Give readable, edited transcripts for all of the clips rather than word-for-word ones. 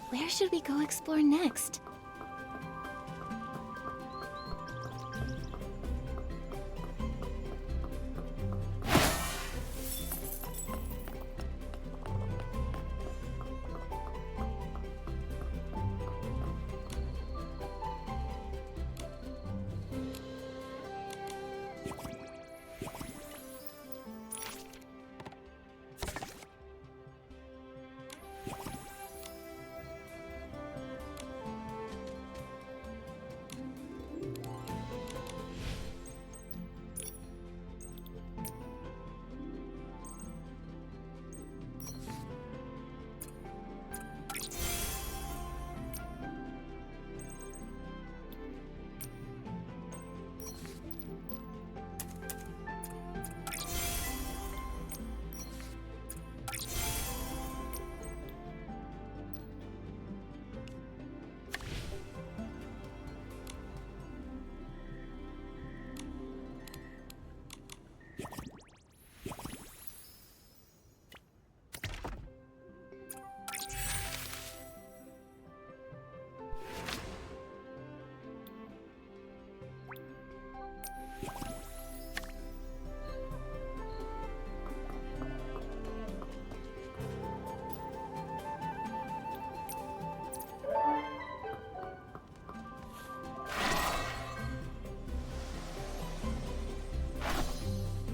Where should we go explore next?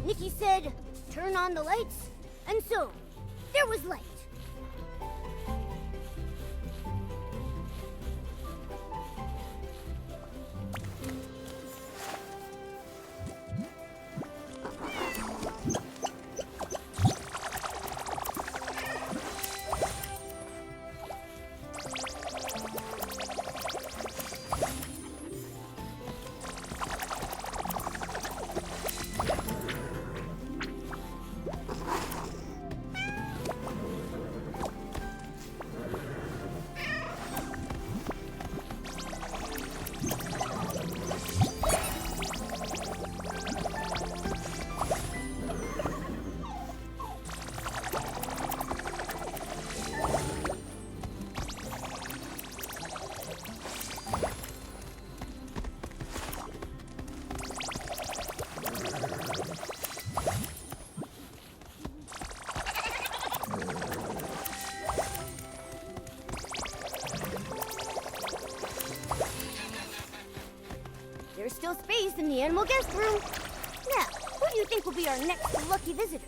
Nikki said, turn on the lights, and so, there was light. There's still space in the animal guest room. Now, who do you think will be our next lucky visitor?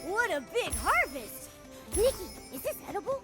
What a big harvest! Nikki, is this edible?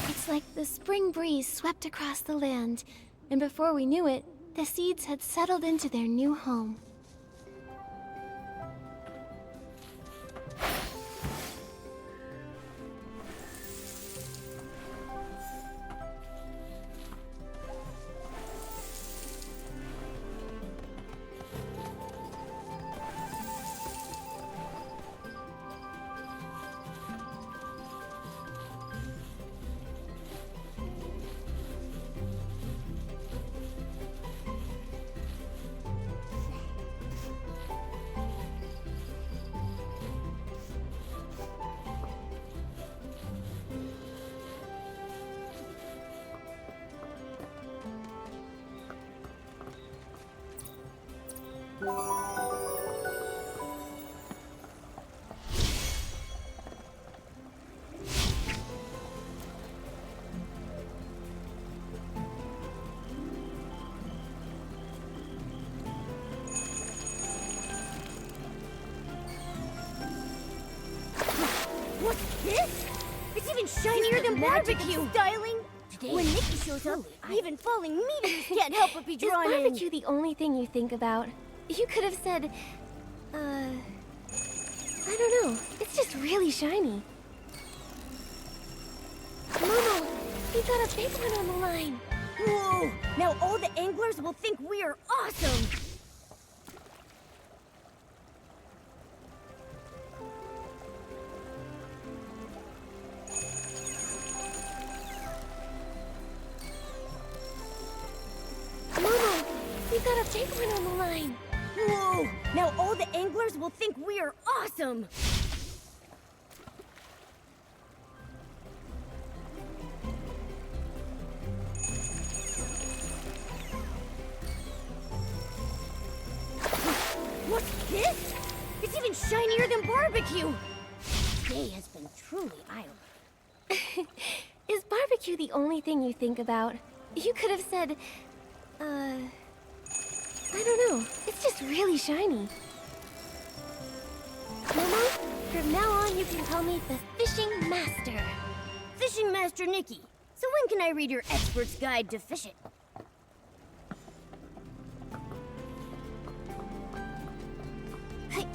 It's like the spring breeze swept across the land, and before we knew it, the seeds had settled into their new home. What's this? It's even shinier than barbecue! Styling! When Nikki shows up, even falling meteors can't help but be drawn in. Is barbecue the only thing you think about? You could have said, I don't know. It's just really shiny. Momo, we got a big one on the line. Whoa! Now all the anglers will think we are awesome! Momo, we got a big one on the line. Whoa! Now all the anglers will think we are awesome! What's this? It's even shinier than barbecue! Today has been truly idle. Is barbecue the only thing you think about? You could have said, I don't know. It's just really shiny. Momo, from now on you can call me the Fishing Master. Fishing Master Nikki. So when can I read your expert's guide to fishing? Hey.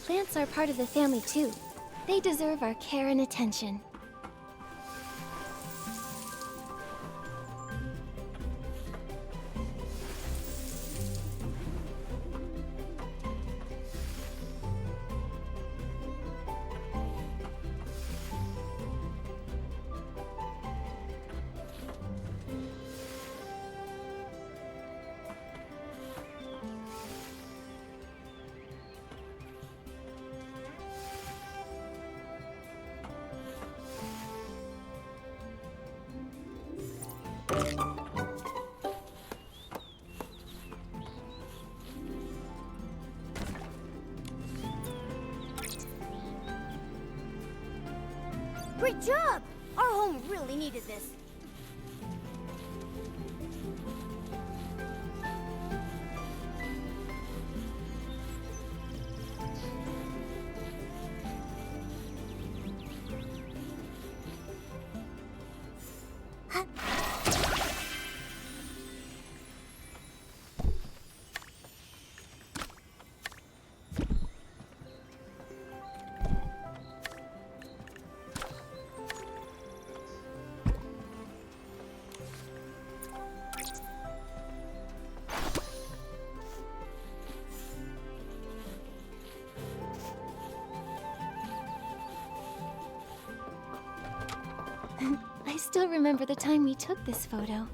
Plants are part of the family too. They deserve our care and attention. Great job! Our home really needed this. I still remember the time we took this photo.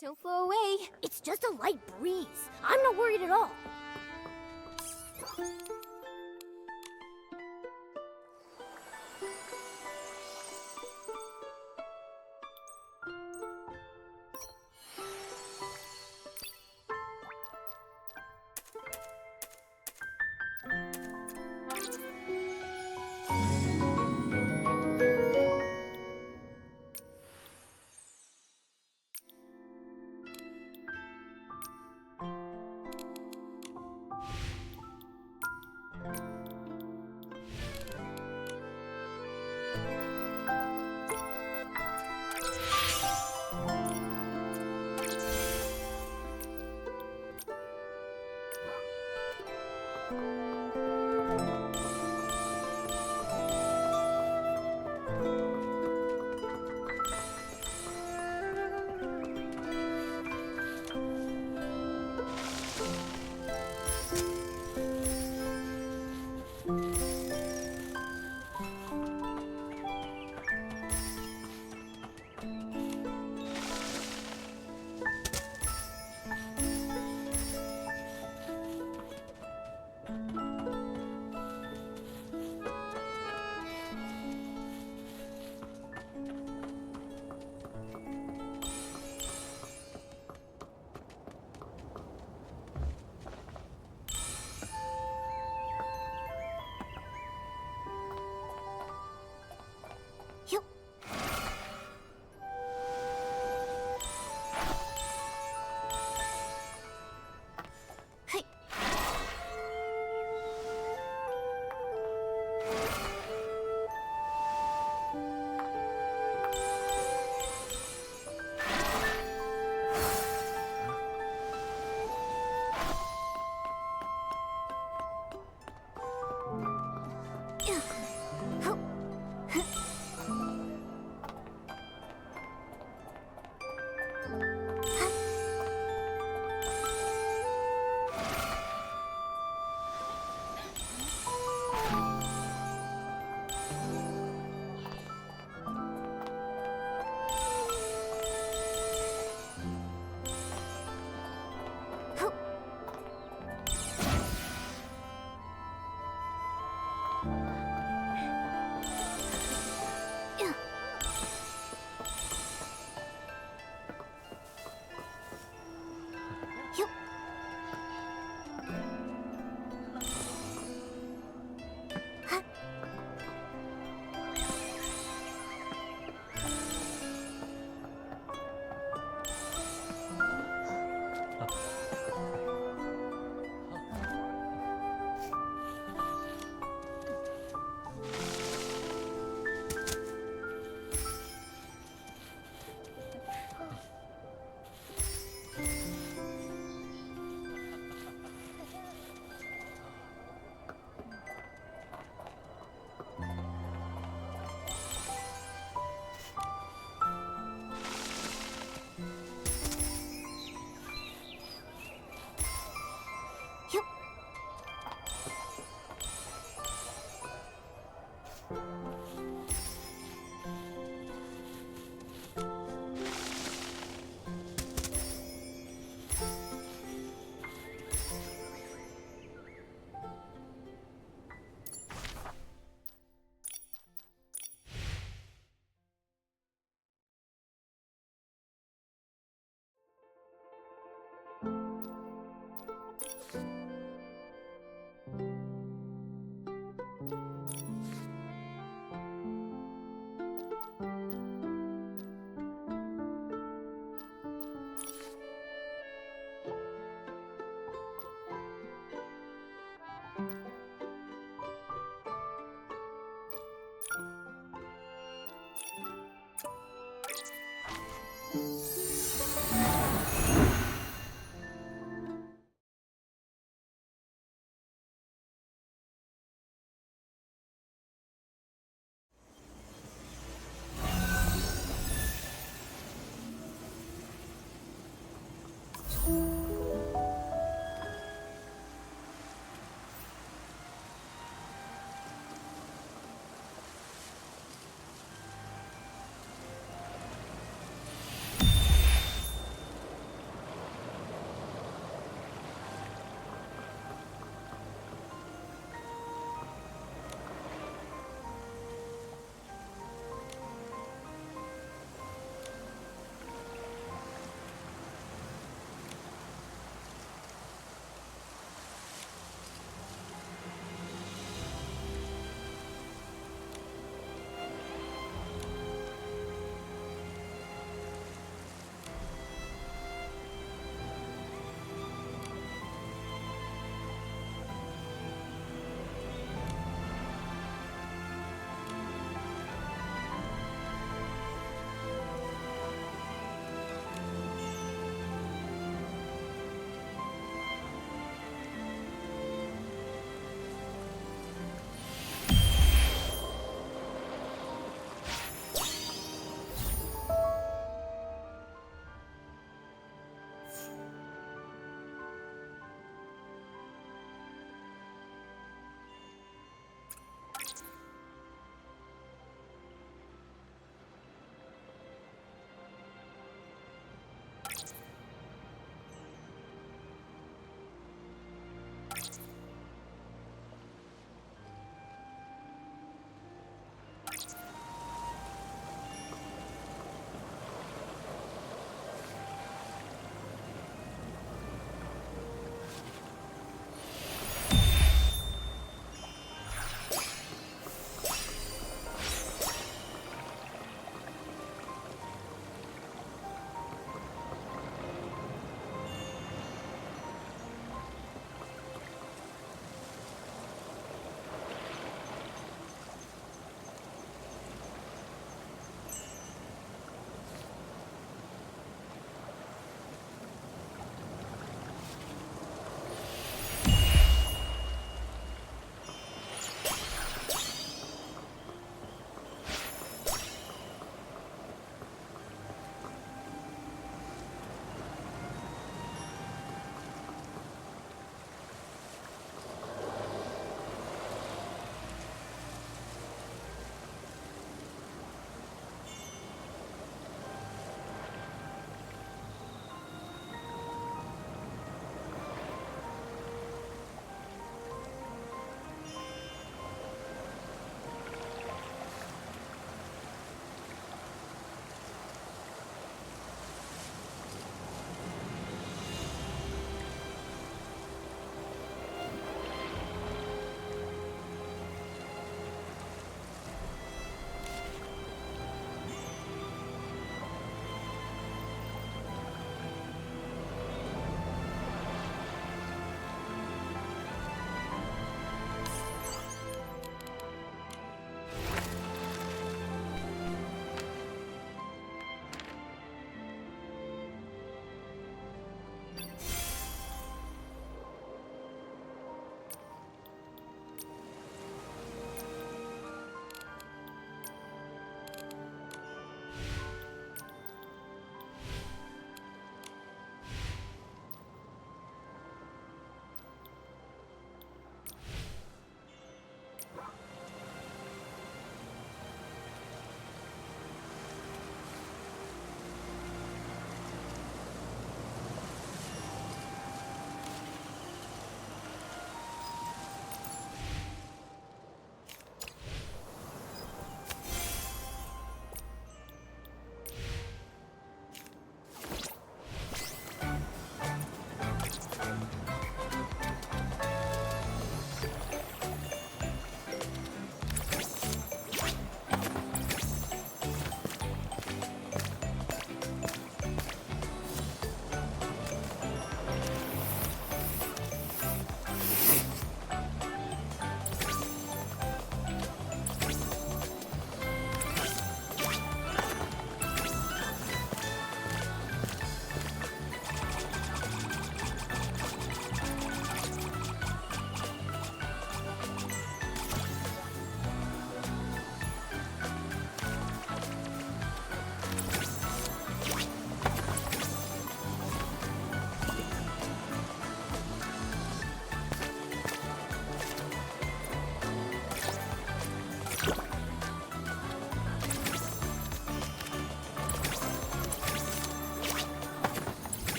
Don't blow away. It's just a light breeze. I'm not worried at all.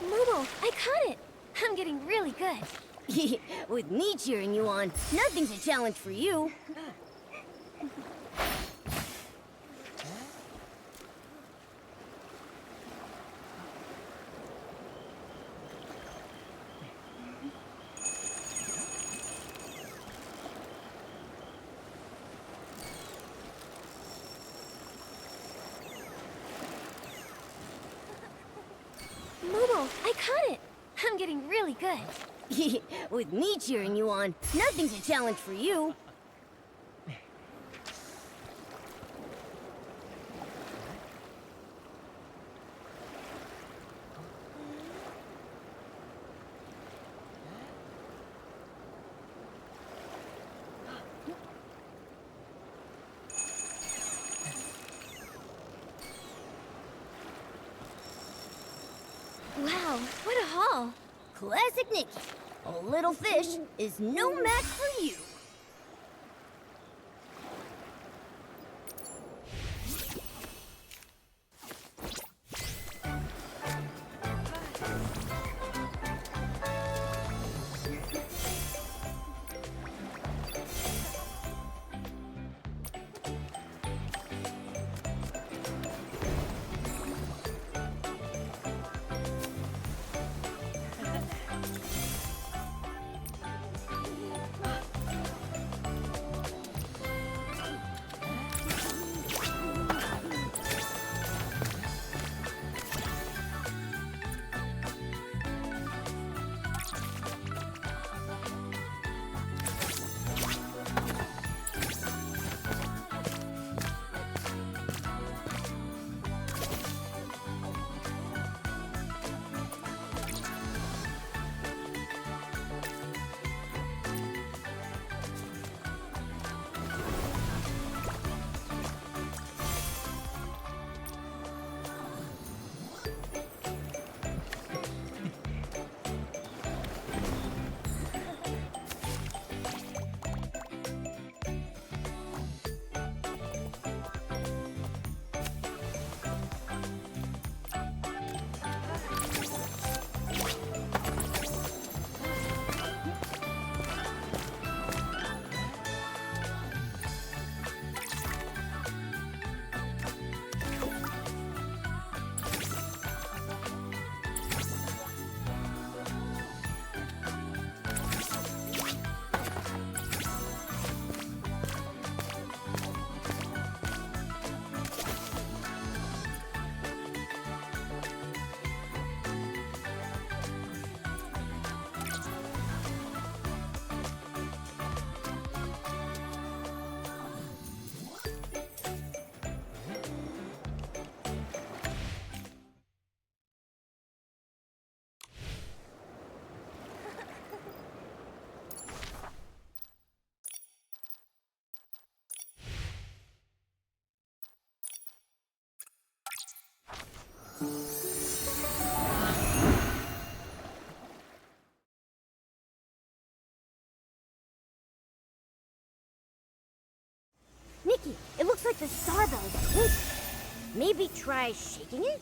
Momo, I caught it! I'm getting really good. With me cheering you on, nothing's a challenge for you. Momo, I caught it! I'm getting really good. With me cheering you on, nothing's a challenge for you. Wow, what a haul! Classic Nikki. A little fish is no match for you. Nikki, it looks like the star bell is twinkling. Maybe try shaking it?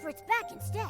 for its back instead.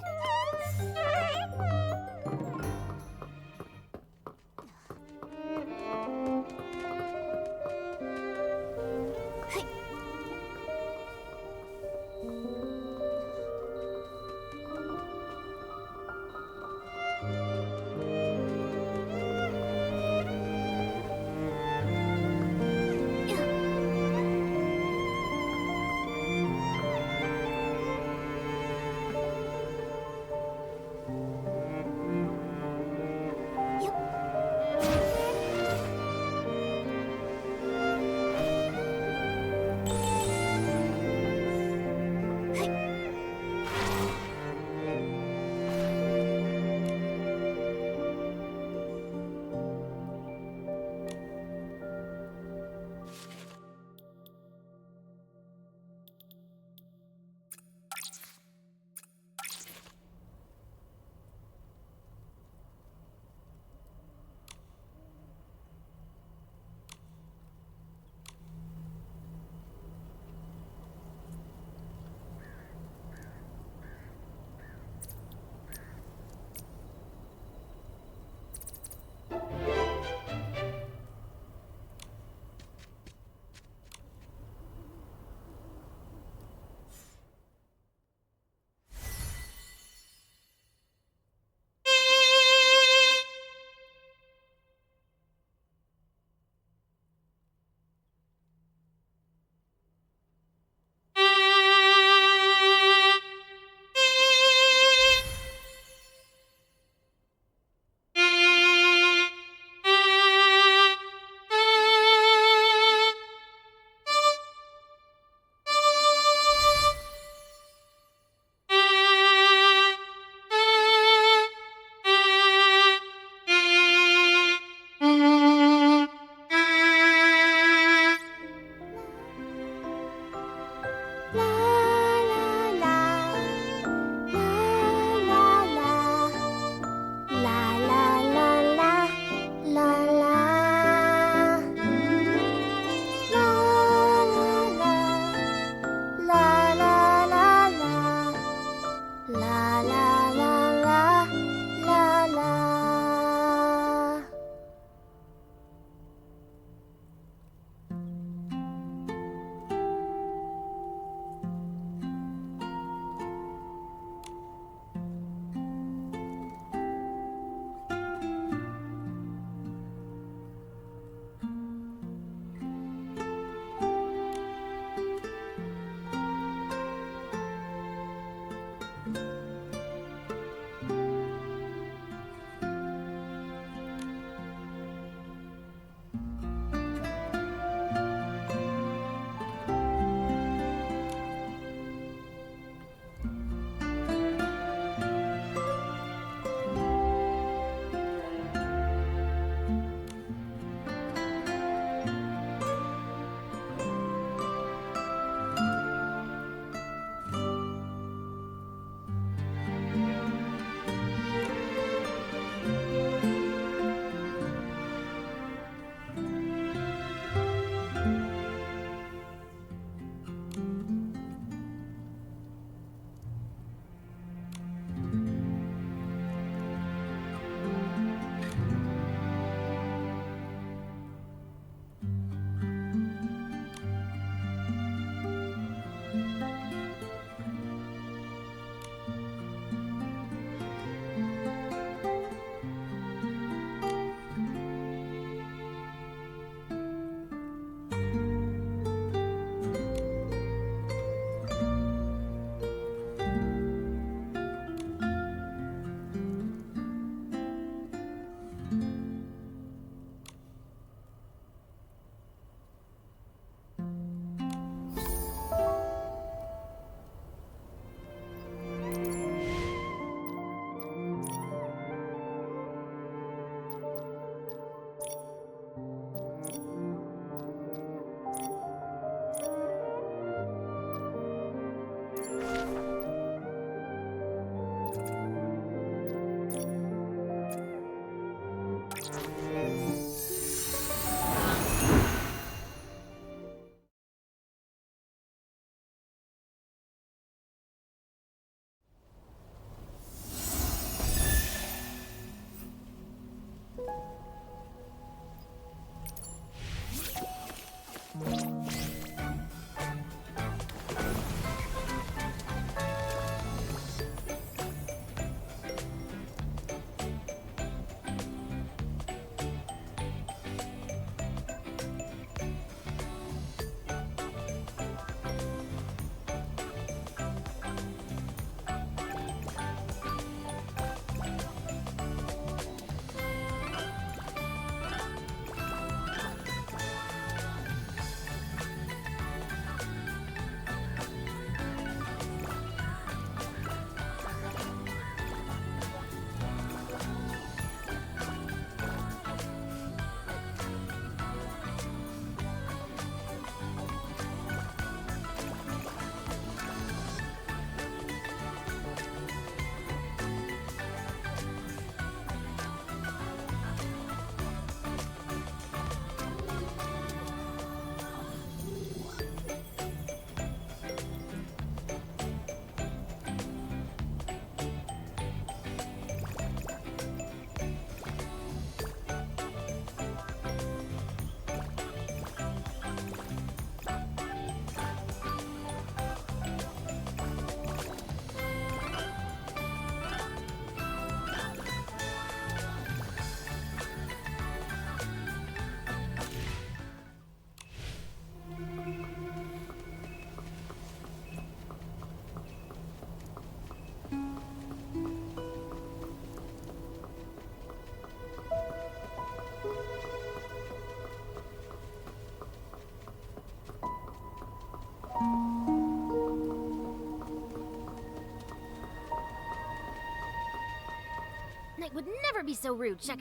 Knight would never be so rude, Shek.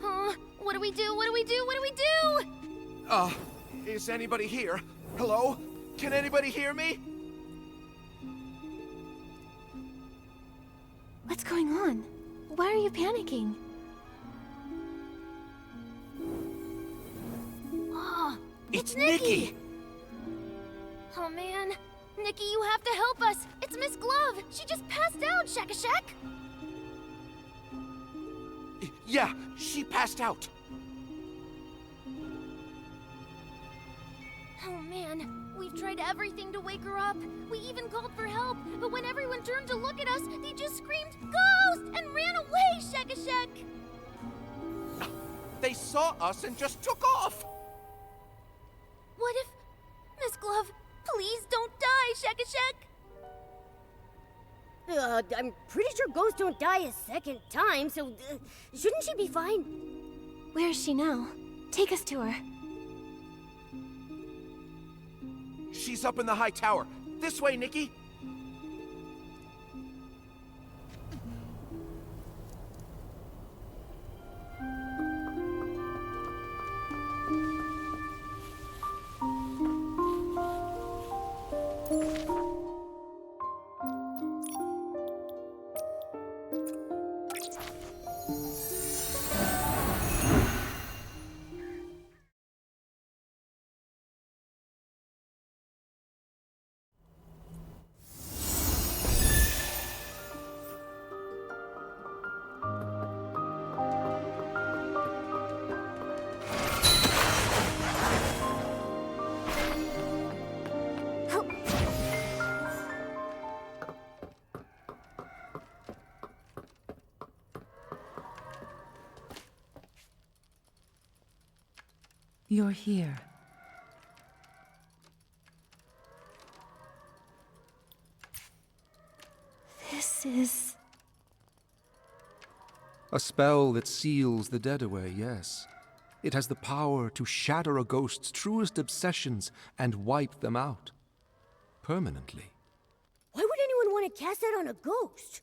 Huh? What do we do? What do we do? What do we do? Is anybody here? Hello? Can anybody hear me? What's going on? Why are you panicking? Oh, It's Nikki! Oh man, Nikki, you have to help us. It's Miss Glove. She just passed out, Shek. Yeah, she passed out. Oh man, we've tried everything to wake her up. We even called for help, but when everyone turned to look at us, they just screamed, "Ghost!" and ran away, Shek. They saw us and just took off. What if... Miss Glove, please don't die, Shek. I'm pretty sure ghosts don't die a second time, so shouldn't she be fine? Where is she now? Take us to her. She's up in the high tower. This way, Nikki. You're here. This is... A spell that seals the dead away, yes. It has the power to shatter a ghost's truest obsessions and wipe them out. Permanently. Why would anyone want to cast that on a ghost?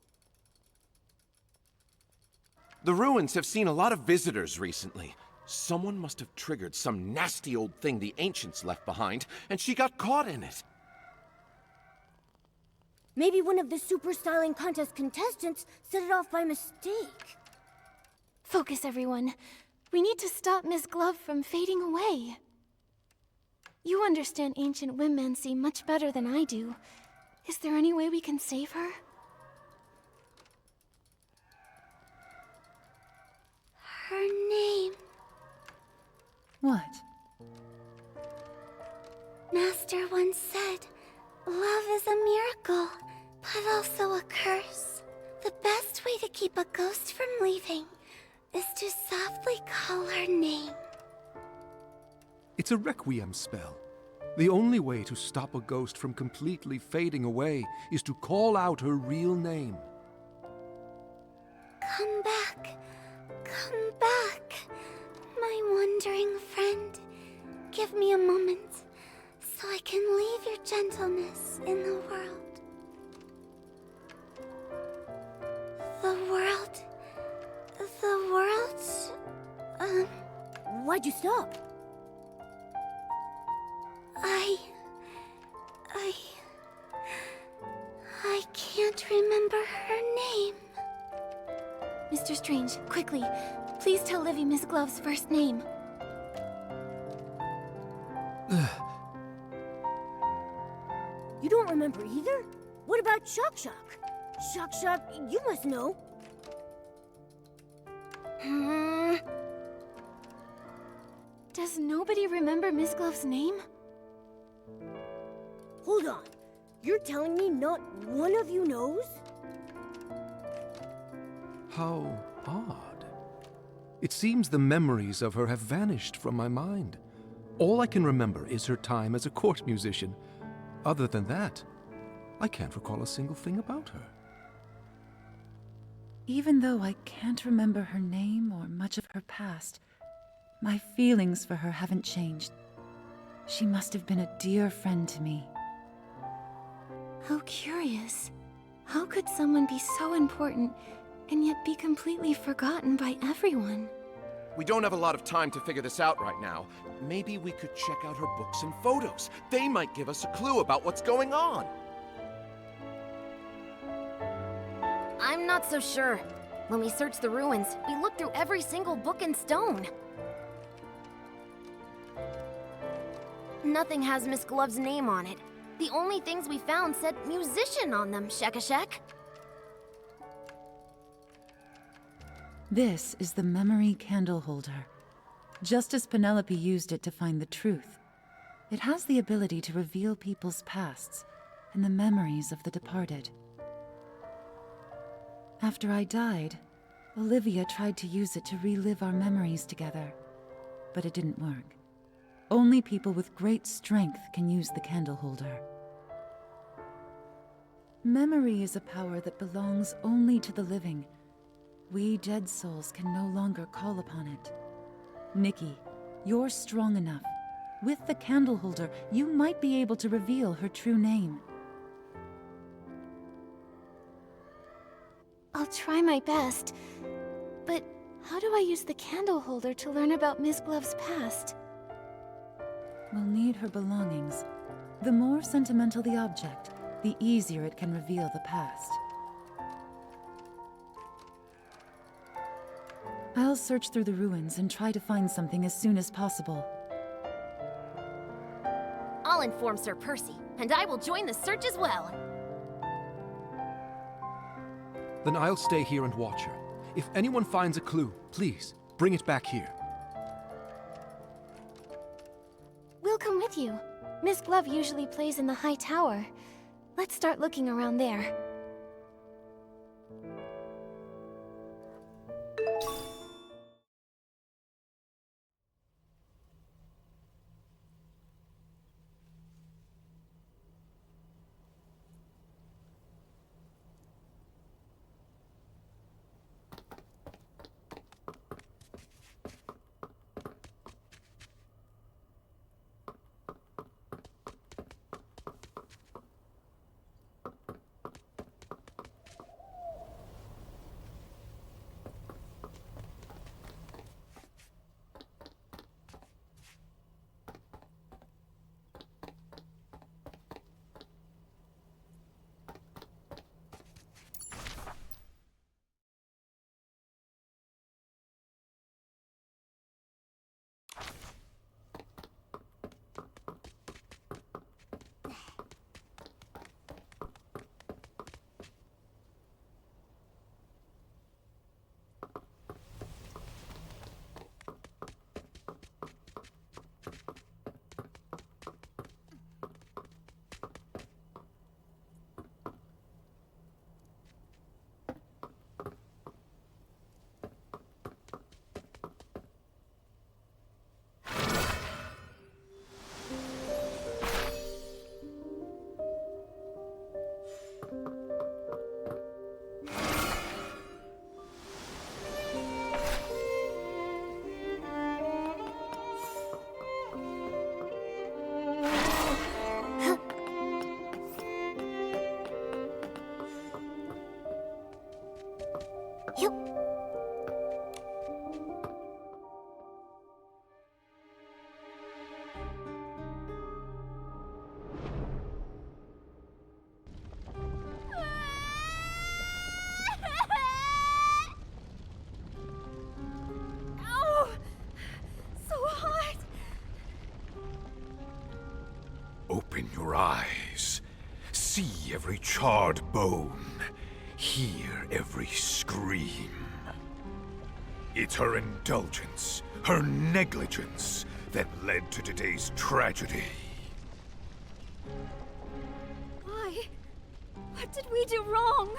The ruins have seen a lot of visitors recently. Someone must have triggered some nasty old thing the ancients left behind, and she got caught in it. Maybe one of the super styling contest contestants set it off by mistake. Focus, everyone. We need to stop Miss Glove from fading away. You understand ancient womancy much better than I do. Is there any way we can save her? Her name. What? Master once said, love is a miracle, but also a curse. The best way to keep a ghost from leaving is to softly call her name. It's a requiem spell. The only way to stop a ghost from completely fading away is to call out her real name. Come back, my wandering friend. Give me a moment, so I can leave your gentleness in the world. The world? Why'd you stop? I can't remember her name. Mr. Strange, quickly, please tell Livy Miss Glove's first name. You don't remember either? What about Shock? Shock, you must know. Does nobody remember Miss Glove's name? Hold on. You're telling me not one of you knows? How odd. It seems the memories of her have vanished from my mind. All I can remember is her time as a court musician. Other than that, I can't recall a single thing about her. Even though I can't remember her name or much of her past, my feelings for her haven't changed. She must have been a dear friend to me. How curious. How could someone be so important and yet be completely forgotten by everyone. We don't have a lot of time to figure this out right now. Maybe we could check out her books and photos. They might give us a clue about what's going on. I'm not so sure. When we searched the ruins, we looked through every single book in stone. Nothing has Miss Glove's name on it. The only things we found said musician on them, Shekashek. This is the memory candle holder. Just as Penelope used it to find the truth, it has the ability to reveal people's pasts and the memories of the departed. After I died, Olivia tried to use it to relive our memories together, but it didn't work. Only people with great strength can use the candle holder. Memory is a power that belongs only to the living. We dead souls can no longer call upon it. Nikki, you're strong enough. With the candle holder, you might be able to reveal her true name. I'll try my best. But how do I use the candle holder to learn about Miss Glove's past? We'll need her belongings. The more sentimental the object, the easier it can reveal the past. I'll search through the ruins and try to find something as soon as possible. I'll inform Sir Percy, and I will join the search as well. Then I'll stay here and watch her. If anyone finds a clue, please, bring it back here. We'll come with you. Miss Glove usually plays in the high tower. Let's start looking around there. Open your eyes. See every charred bone. Hear every scream. It's her indulgence, her negligence, that led to today's tragedy. Why? What did we do wrong?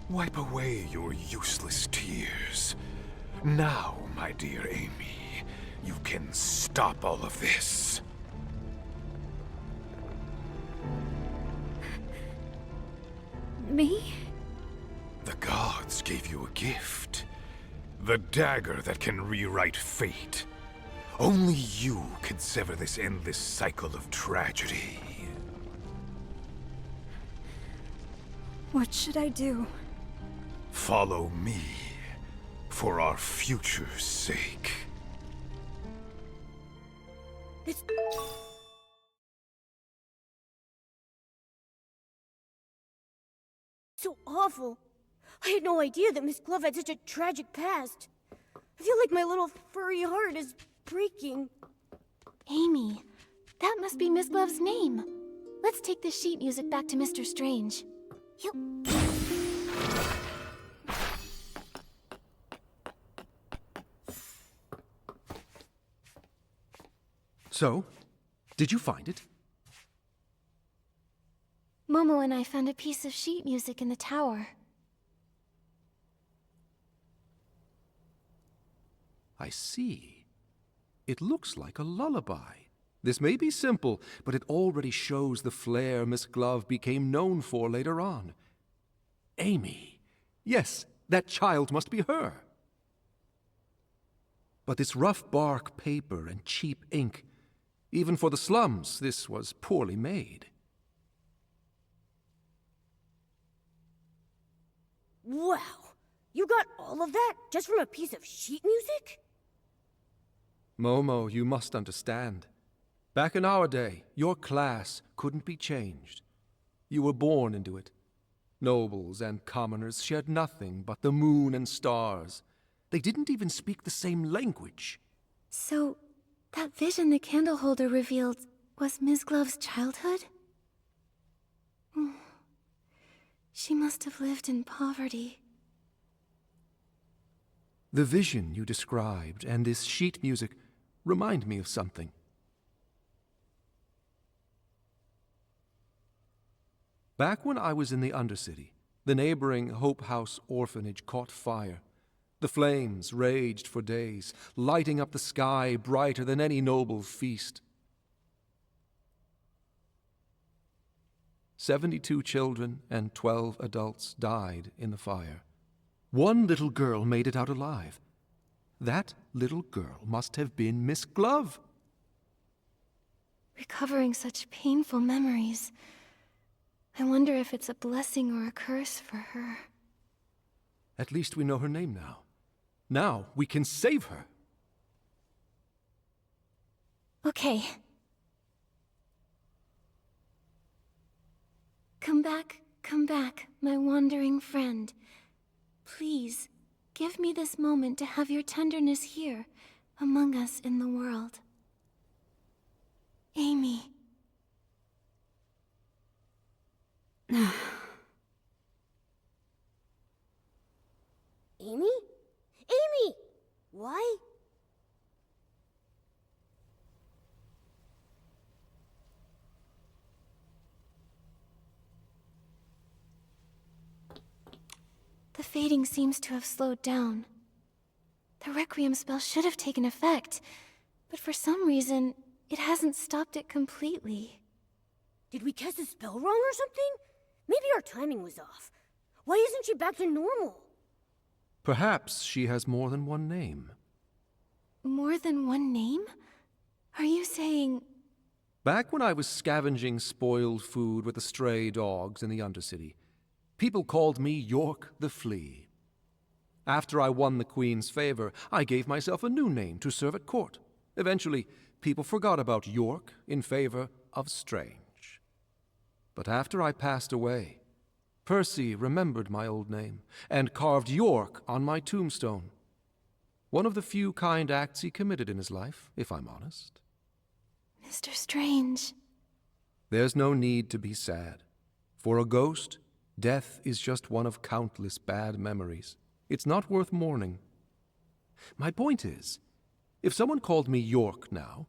Wipe away your useless tears. Now, my dear Amy, you can stop all of this. Me? The gods gave you a gift. The dagger that can rewrite fate. Only you can sever this endless cycle of tragedy. What should I do? Follow me, for our future's sake. It's... so awful. I had no idea that Miss Glove had such a tragic past. I feel like my little furry heart is breaking. Amy, that must be Miss Glove's name. Let's take the sheet music back to Mr. Strange. You... So, did you find it? Momo and I found a piece of sheet music in the tower. I see. It looks like a lullaby. This may be simple, but it already shows the flair Miss Glove became known for later on. Amy. Yes, that child must be her. But this rough bark paper and cheap ink, even for the slums, this was poorly made. Wow! You got all of that just from a piece of sheet music? Momo, you must understand. Back in our day, your class couldn't be changed. You were born into it. Nobles and commoners shared nothing but the moon and stars. They didn't even speak the same language. So, that vision the candle holder revealed was Miss Glove's childhood? She must have lived in poverty. The vision you described and this sheet music remind me of something. Back when I was in the Undercity, the neighboring Hope House orphanage caught fire. The flames raged for days, lighting up the sky brighter than any noble feast. 72 children and 12 adults died in the fire. One little girl made it out alive. That little girl must have been Miss Glove. Recovering such painful memories. I wonder if it's a blessing or a curse for her. At least we know her name now. Now we can save her. Okay. Come back, my wandering friend. Please, give me this moment to have your tenderness here, among us in the world. Amy. Amy? Amy! Why? The fading seems to have slowed down. The Requiem spell should have taken effect, but for some reason, it hasn't stopped it completely. Did we cast a spell wrong or something? Maybe our timing was off. Why isn't she back to normal? Perhaps she has more than one name. More than one name? Are you saying... Back when I was scavenging spoiled food with the stray dogs in the Undercity, people called me York the Flea. After I won the Queen's favor, I gave myself a new name to serve at court. Eventually, people forgot about York in favor of Strange. But after I passed away, Percy remembered my old name and carved York on my tombstone. One of the few kind acts he committed in his life, if I'm honest. Mr. Strange. There's no need to be sad. For a ghost, death is just one of countless bad memories. It's not worth mourning. My point is, if someone called me York now,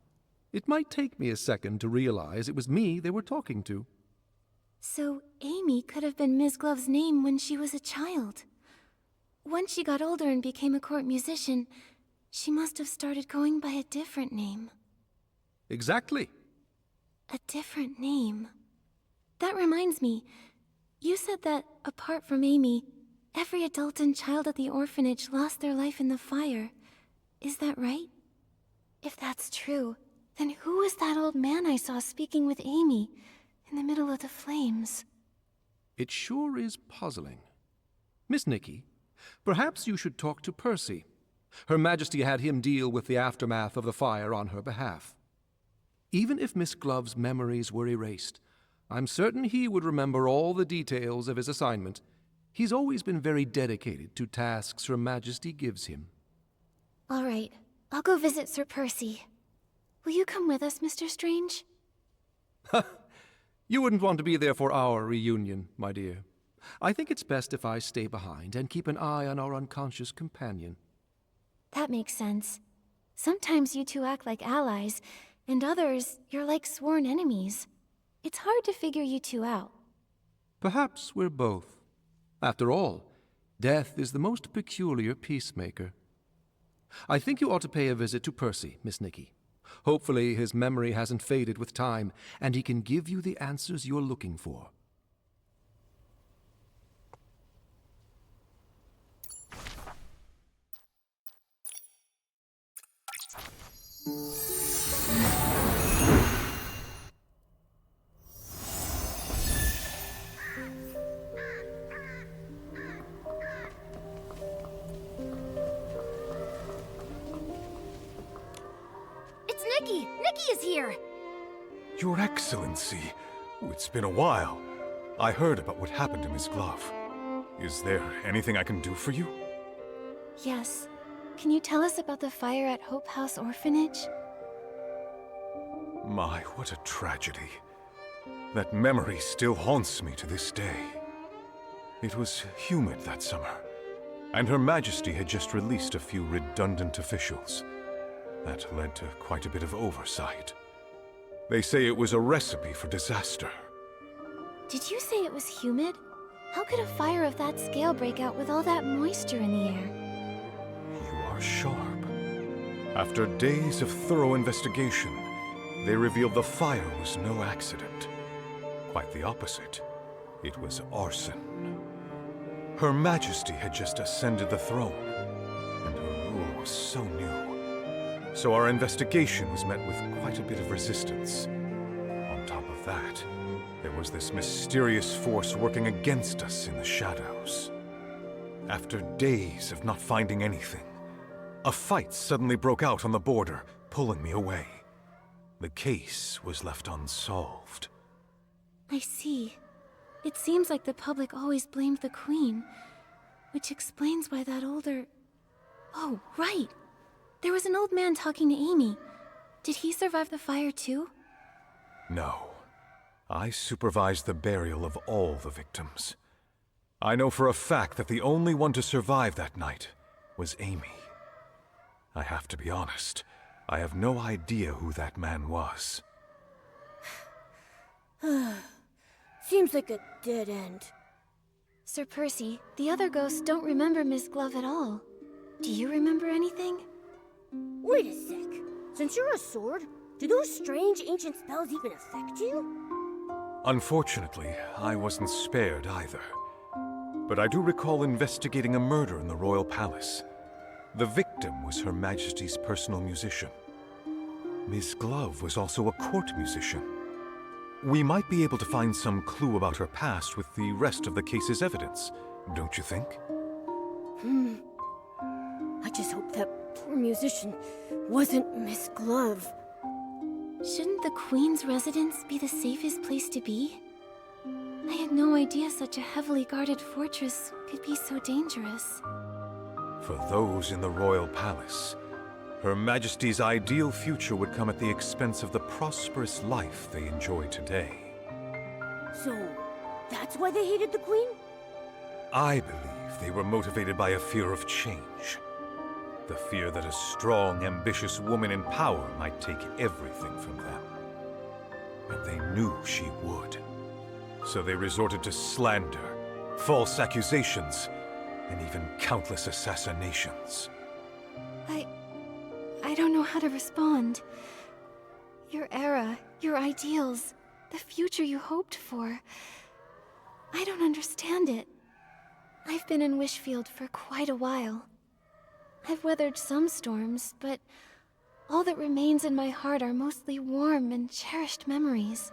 it might take me a second to realize it was me they were talking to. So Amy could have been Miss Glove's name when she was a child. Once she got older and became a court musician, she must have started going by a different name. Exactly. A different name. That reminds me, you said that, apart from Amy, every adult and child at the orphanage lost their life in the fire. Is that right? If that's true, then who was that old man I saw speaking with Amy in the middle of the flames? It sure is puzzling. Miss Nikki, perhaps you should talk to Percy. Her Majesty had him deal with the aftermath of the fire on her behalf. Even if Miss Glove's memories were erased, I'm certain he would remember all the details of his assignment. He's always been very dedicated to tasks Her Majesty gives him. All right, I'll go visit Sir Percy. Will you come with us, Mr. Strange? You wouldn't want to be there for our reunion, my dear. I think it's best if I stay behind and keep an eye on our unconscious companion. That makes sense. Sometimes you two act like allies, and others, you're like sworn enemies. It's hard to figure you two out. Perhaps we're both. After all, death is the most peculiar peacemaker. I think you ought to pay a visit to Percy, Miss Nikki. Hopefully his memory hasn't faded with time, and he can give you the answers you're looking for. It's Nikki! Nikki is here! Your Excellency, it's been a while. I heard about what happened to Miss Glove. Is there anything I can do for you? Yes. Can you tell us about the fire at Hope House Orphanage? My, what a tragedy. That memory still haunts me to this day. It was humid that summer, and Her Majesty had just released a few redundant officials. That led to quite a bit of oversight. They say it was a recipe for disaster. Did you say it was humid? How could a fire of that scale break out with all that moisture in the air? You are sharp. After days of thorough investigation, they revealed the fire was no accident. Quite the opposite. It was arson. Her Majesty had just ascended the throne, and her rule was so new. So our investigation was met with quite a bit of resistance. On top of that, there was this mysterious force working against us in the shadows. After days of not finding anything, a fight suddenly broke out on the border, pulling me away. The case was left unsolved. I see. It seems like the public always blamed the Queen, which explains why that older... Oh, right! There was an old man talking to Amy. Did he survive the fire too? No. I supervised the burial of all the victims. I know for a fact that the only one to survive that night was Amy. I have to be honest, I have no idea who that man was. Seems like a dead end. Sir Percy, the other ghosts don't remember Miss Glove at all. Do you remember anything? Wait a sec. Since you're a sword, do those strange ancient spells even affect you? Unfortunately, I wasn't spared either. But I do recall investigating a murder in the royal palace. The victim was Her Majesty's personal musician. Miss Glove was also a court musician. We might be able to find some clue about her past with the rest of the case's evidence, don't you think? I just hope that poor musician wasn't Miss Glove. Shouldn't the Queen's residence be the safest place to be? I had no idea such a heavily guarded fortress could be so dangerous. For those in the royal palace, Her Majesty's ideal future would come at the expense of the prosperous life they enjoy today. So, that's why they hated the Queen? I believe they were motivated by a fear of change. The fear that a strong, ambitious woman in power might take everything from them. And they knew she would. So they resorted to slander, false accusations, and even countless assassinations. I don't know how to respond. Your era, your ideals, the future you hoped for. I don't understand it. I've been in Wishfield for quite a while. I've weathered some storms, but all that remains in my heart are mostly warm and cherished memories.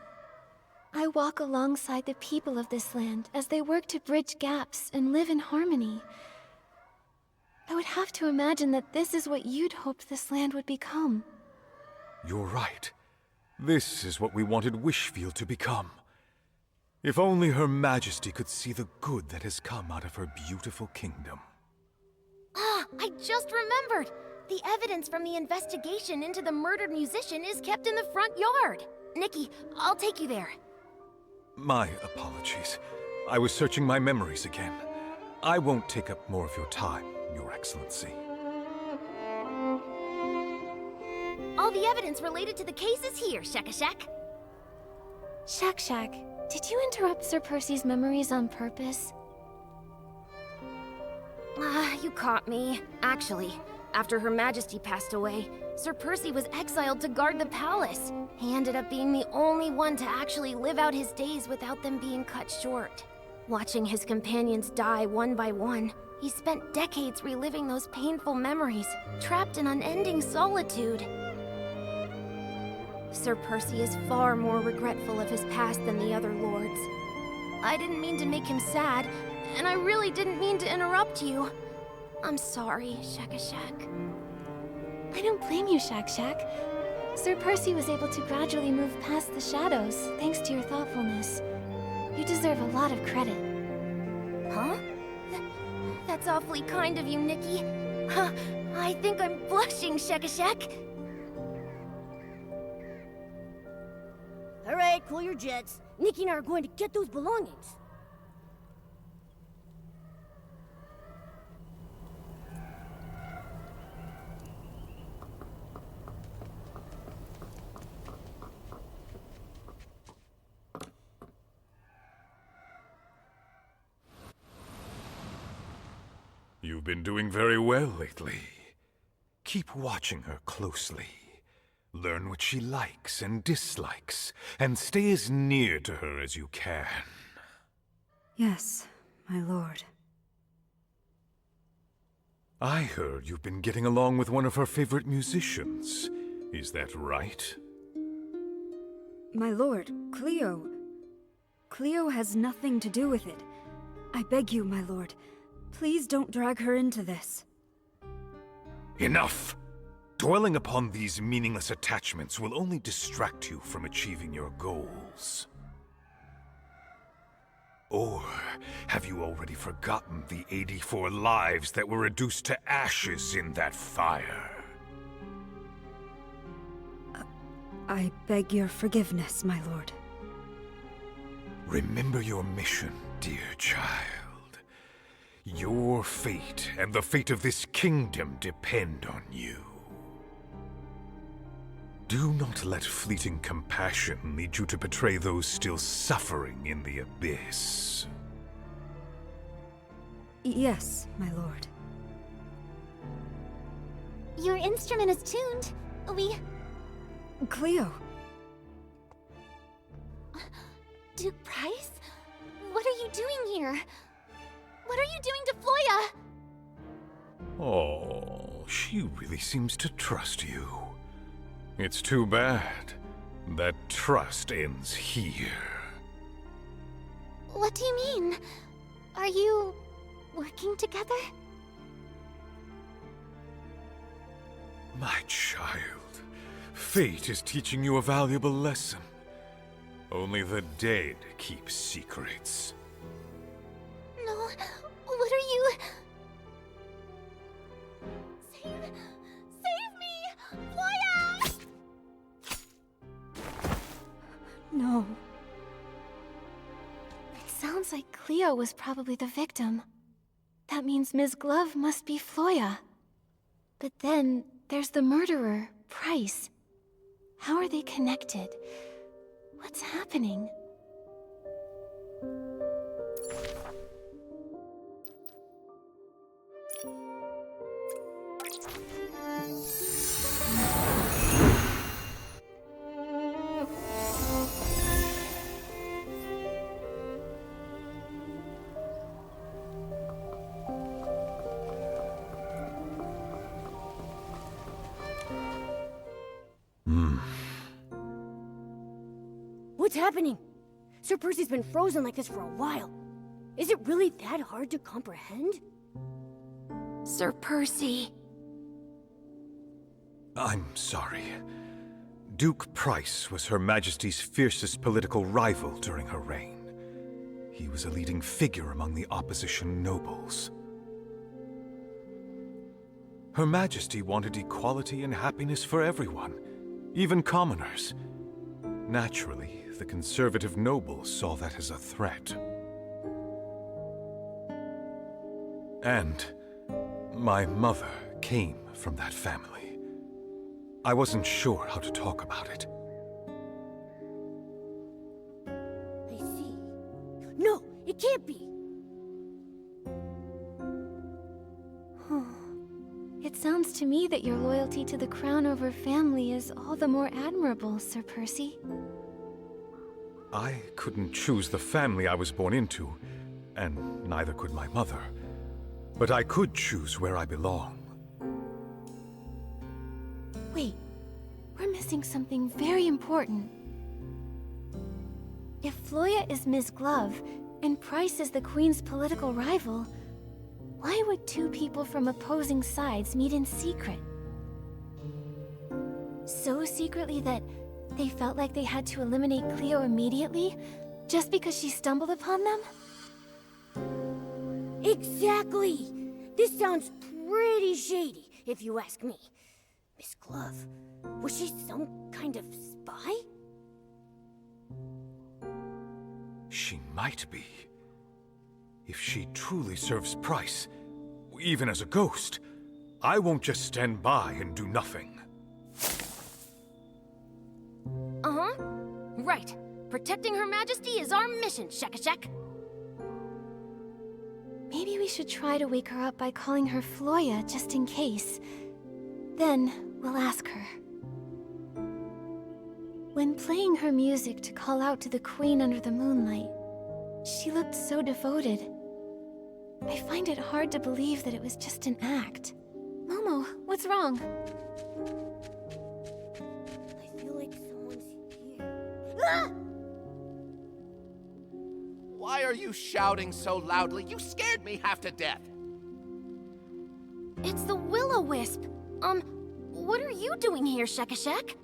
I walk alongside the people of this land as they work to bridge gaps and live in harmony. I would have to imagine that this is what you'd hoped this land would become. You're right. This is what we wanted Wishfield to become. If only Her Majesty could see the good that has come out of her beautiful kingdom. Ah, I just remembered! The evidence from the investigation into the murdered musician is kept in the front yard. Nikki, I'll take you there. My apologies. I was searching my memories again. I won't take up more of your time, Your Excellency. All the evidence related to the case is here, Shakashak. Shak, did you interrupt Sir Percy's memories on purpose? You caught me. Actually, after Her Majesty passed away, Sir Percy was exiled to guard the palace. He ended up being the only one to actually live out his days without them being cut short. Watching his companions die one by one, he spent decades reliving those painful memories, trapped in unending solitude. Sir Percy is far more regretful of his past than the other lords. I didn't mean to make him sad, and I really didn't mean to interrupt you. I'm sorry, Shakashak. I don't blame you, Shak. Sir Percy was able to gradually move past the shadows, thanks to your thoughtfulness. You deserve a lot of credit. Huh? That's awfully kind of you, Nikki. Huh, I think I'm blushing, Shakashak. Alright, cool your jets. Nikki and I are going to get those belongings. You've been doing very well lately. Keep watching her closely. Learn what she likes and dislikes, and stay as near to her as you can. Yes, my lord. I heard you've been getting along with one of her favorite musicians. Is that right? My lord, Cleo. Cleo has nothing to do with it. I beg you, my lord, please don't drag her into this. Enough! Dwelling upon these meaningless attachments will only distract you from achieving your goals. Or have you already forgotten the 84 lives that were reduced to ashes in that fire? I beg your forgiveness, my lord. Remember your mission, dear child. Your fate and the fate of this kingdom depend on you. Do not let fleeting compassion lead you to betray those still suffering in the abyss. Yes, my lord. Your instrument is tuned. Cleo! Duke Price? What are you doing here? What are you doing to Floya? Oh, she really seems to trust you. It's too bad that trust ends here. What do you mean? Are you working together? My child, fate is teaching you a valuable lesson. Only the dead keep secrets. No, what are you... Save me! Floya! No. It sounds like Cleo was probably the victim. That means Ms. Glove must be Floya. But then, there's the murderer, Price. How are they connected? What's happening? What's happening? Sir Percy's been frozen like this for a while. Is it really that hard to comprehend? Sir Percy. I'm sorry. Duke Price was Her Majesty's fiercest political rival during her reign. He was a leading figure among the opposition nobles. Her Majesty wanted equality and happiness for everyone, even commoners. Naturally, the conservative nobles saw that as a threat. And my mother came from that family. I wasn't sure how to talk about it. I see. No, it can't be! It sounds to me that your loyalty to the crown over family is all the more admirable, Sir Percy. I couldn't choose the family I was born into, and neither could my mother. But I could choose where I belong. Wait, we're missing something very important. If Floya is Ms. Glove, and Price is the Queen's political rival, why would two people from opposing sides meet in secret? So secretly that they felt like they had to eliminate Cleo immediately, just because she stumbled upon them? Exactly! This sounds pretty shady, if you ask me. Miss Glove, was she some kind of spy? She might be. If she truly serves Price, even as a ghost, I won't just stand by and do nothing. Uh-huh. Right. Protecting Her Majesty is our mission, Shakashak. Maybe we should try to wake her up by calling her Floya, just in case. Then, we'll ask her. When playing her music to call out to the Queen under the moonlight, she looked so devoted. I find it hard to believe that it was just an act. Momo, what's wrong? I feel like someone's here. Ah! Why are you shouting so loudly? You scared me half to death. It's the Will-O-Wisp. What are you doing here, Shakashak?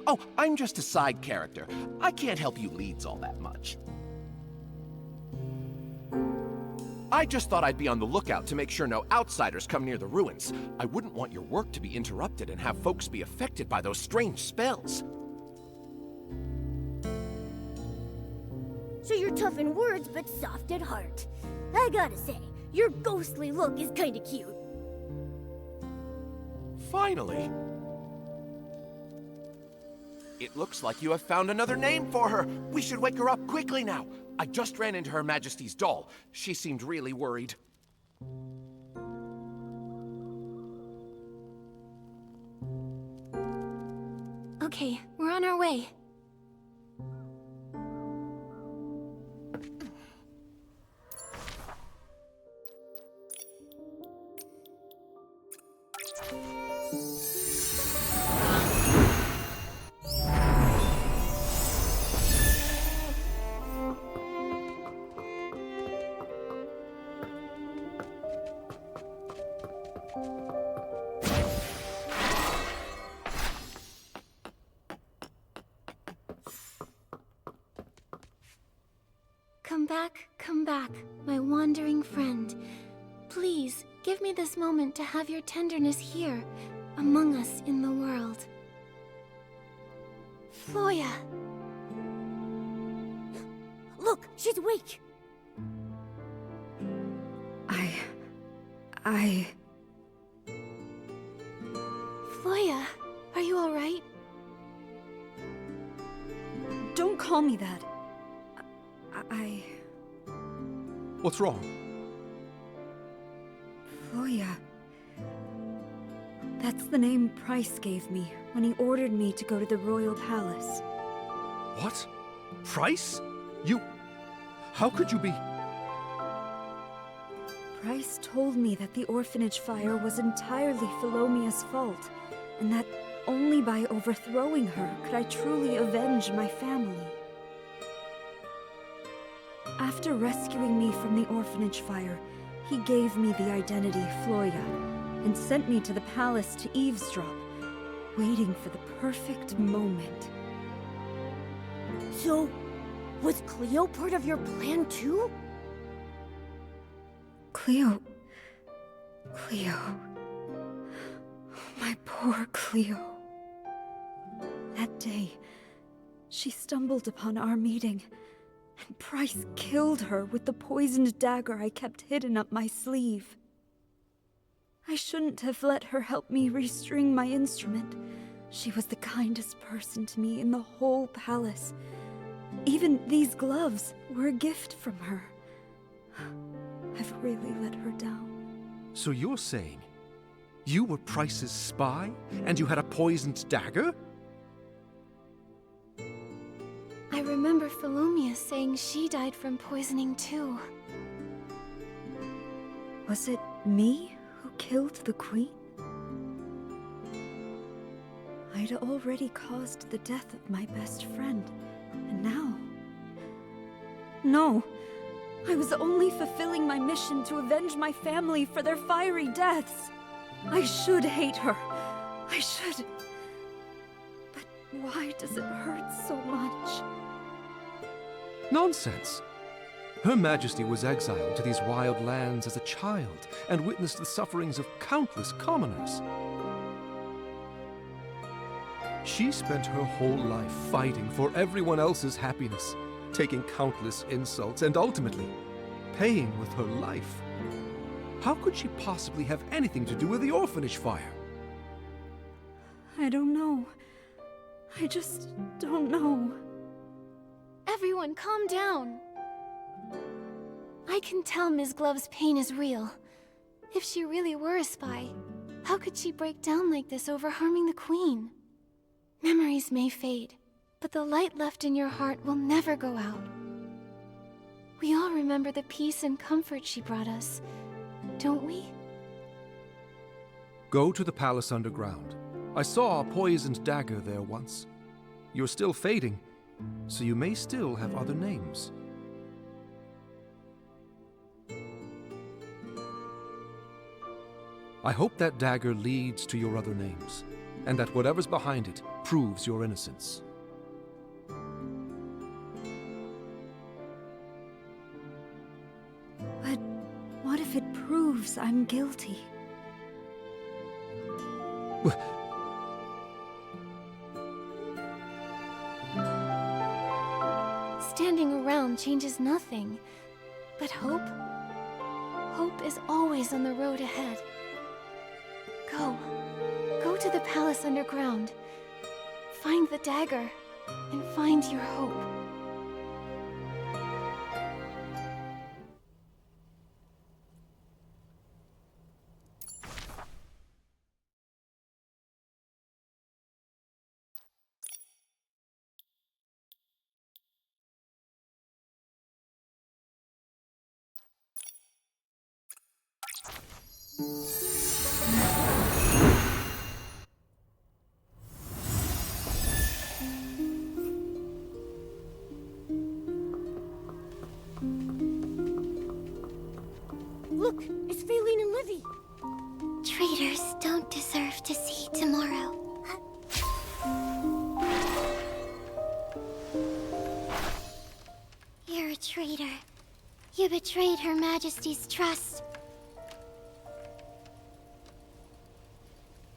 Oh, I'm just a side character. I can't help you leads all that much. I just thought I'd be on the lookout to make sure no outsiders come near the ruins. I wouldn't want your work to be interrupted and have folks be affected by those strange spells. So you're tough in words, but soft at heart. I gotta say, your ghostly look is kinda cute. Finally. It looks like you have found another name for her. We should wake her up quickly now. I just ran into Her Majesty's doll. She seemed really worried. Okay, we're on our way. Come back, my wandering friend. Please, give me this moment to have your tenderness here, among us in the world. Floya! Look, she's awake! Floya, are you alright? Don't call me that. What's wrong? Floya. That's the name Price gave me when he ordered me to go to the royal palace. What? Price? You... How could you be... Price told me that the orphanage fire was entirely Philomea's fault, and that only by overthrowing her could I truly avenge my family. After rescuing me from the orphanage fire, he gave me the identity Floya, and sent me to the palace to eavesdrop, waiting for the perfect moment. So, was Cleo part of your plan too? Cleo... My poor Cleo. That day, she stumbled upon our meeting, and Price killed her with the poisoned dagger I kept hidden up my sleeve. I shouldn't have let her help me restring my instrument. She was the kindest person to me in the whole palace. Even these gloves were a gift from her. I've really let her down. So you're saying you were Price's spy, and you had a poisoned dagger? I remember Philomia saying she died from poisoning too. Was it me who killed the queen? I'd already caused the death of my best friend, and now... No! I was only fulfilling my mission to avenge my family for their fiery deaths! I should hate her. I should... But why does it hurt so much? Nonsense! Her Majesty was exiled to these wild lands as a child and witnessed the sufferings of countless commoners. She spent her whole life fighting for everyone else's happiness, taking countless insults, and ultimately paying with her life. How could she possibly have anything to do with the orphanage fire? I don't know. I just don't know. Everyone, calm down. I can tell Ms. Glove's pain is real. If she really were a spy, how could she break down like this over harming the Queen? Memories may fade, but the light left in your heart will never go out. We all remember the peace and comfort she brought us, don't we? Go to the palace underground. I saw a poisoned dagger there once. You're still fading, so you may still have other names. I hope that dagger leads to your other names, and that whatever's behind it proves your innocence. But what if it proves I'm guilty? Standing around changes nothing. But hope? Hope is always on the road ahead. Go. Go to the palace underground. Find the dagger, and find your hope. Look, it's Faylene and Livy. Traitors don't deserve to see tomorrow. You're a traitor. You betrayed Her Majesty's trust.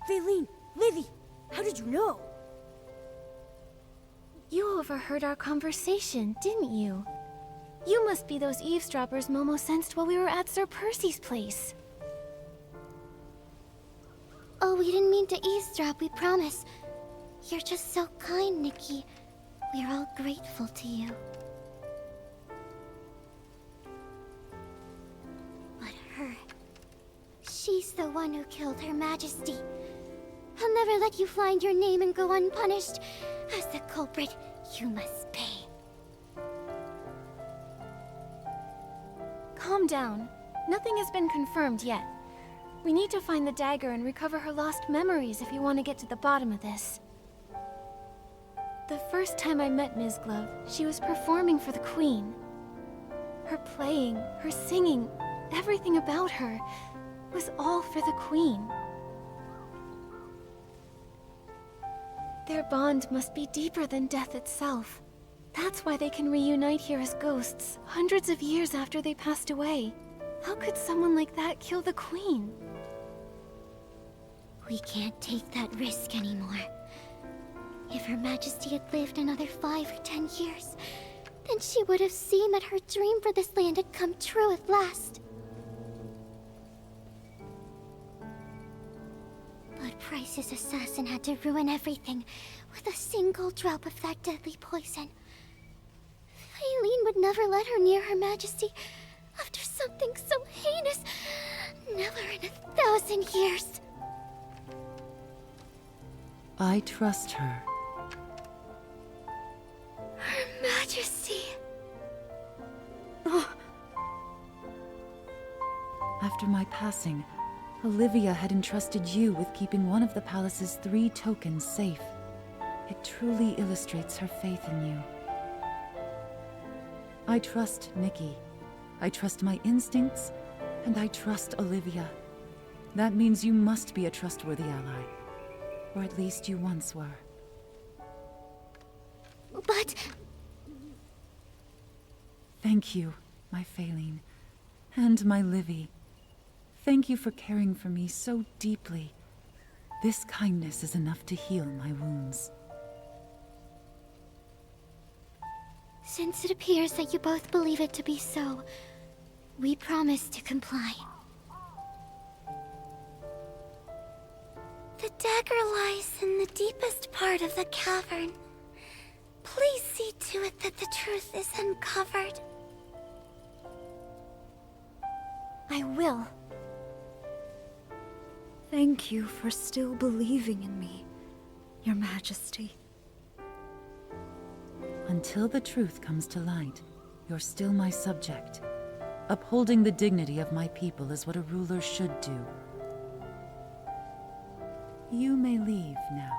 Faylene, Livy, how did you know? You overheard our conversation, didn't you? You must be those eavesdroppers Momo sensed while we were at Sir Percy's place. Oh, we didn't mean to eavesdrop, we promise. You're just so kind, Nikki. We're all grateful to you. But her... she's the one who killed Her Majesty. I'll never let you find your name and go unpunished. As the culprit, you must pay. Calm down. Nothing has been confirmed yet. We need to find the dagger and recover her lost memories if we want to get to the bottom of this. The first time I met Ms. Glove, she was performing for the Queen. Her playing, her singing, everything about her was all for the Queen. Their bond must be deeper than death itself. That's why they can reunite here as ghosts, hundreds of years after they passed away. How could someone like that kill the Queen? We can't take that risk anymore. If Her Majesty had lived another 5 or 10 years, then she would have seen that her dream for this land had come true at last. But Price's assassin had to ruin everything with a single drop of that deadly poison. Eileen would never let her near Her Majesty after something so heinous. Never in 1,000 years. I trust her. Her Majesty. After my passing, Olivia had entrusted you with keeping one of the palace's 3 tokens safe. It truly illustrates her faith in you. I trust Nikki. I trust my instincts, and I trust Olivia. That means you must be a trustworthy ally. Or at least you once were. But... Thank you, my Faline. And my Livy. Thank you for caring for me so deeply. This kindness is enough to heal my wounds. Since it appears that you both believe it to be so, we promise to comply. The dagger lies in the deepest part of the cavern. Please see to it that the truth is uncovered. I will. Thank you for still believing in me, Your Majesty. Until the truth comes to light, you're still my subject. Upholding the dignity of my people is what a ruler should do. You may leave now.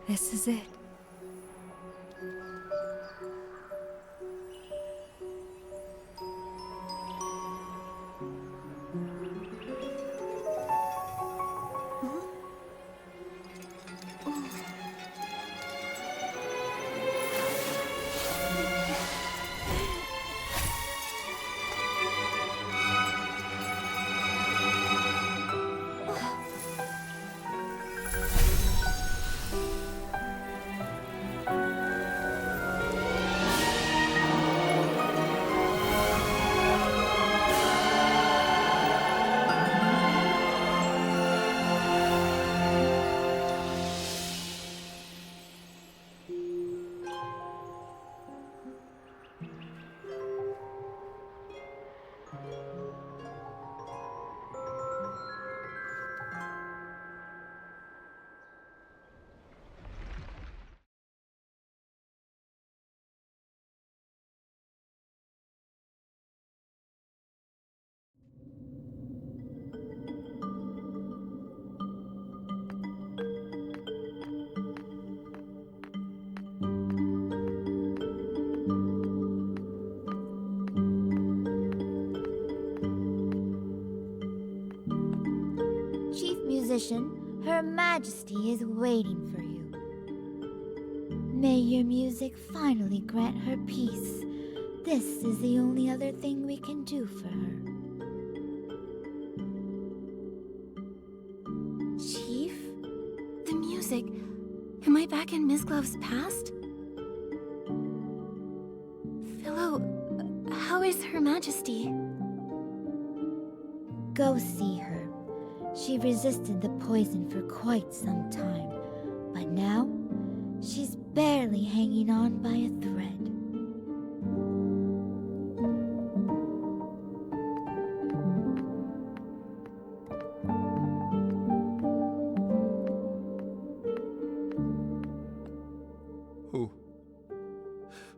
This is it. Musician, Her Majesty is waiting for you. May your music finally grant her peace. This is the only other thing we can do for her. Chief? The music. Am I back in Ms. Glove's past? Philo, how is Her Majesty? Go see her. She resisted the poison for quite some time, but now she's barely hanging on by a thread.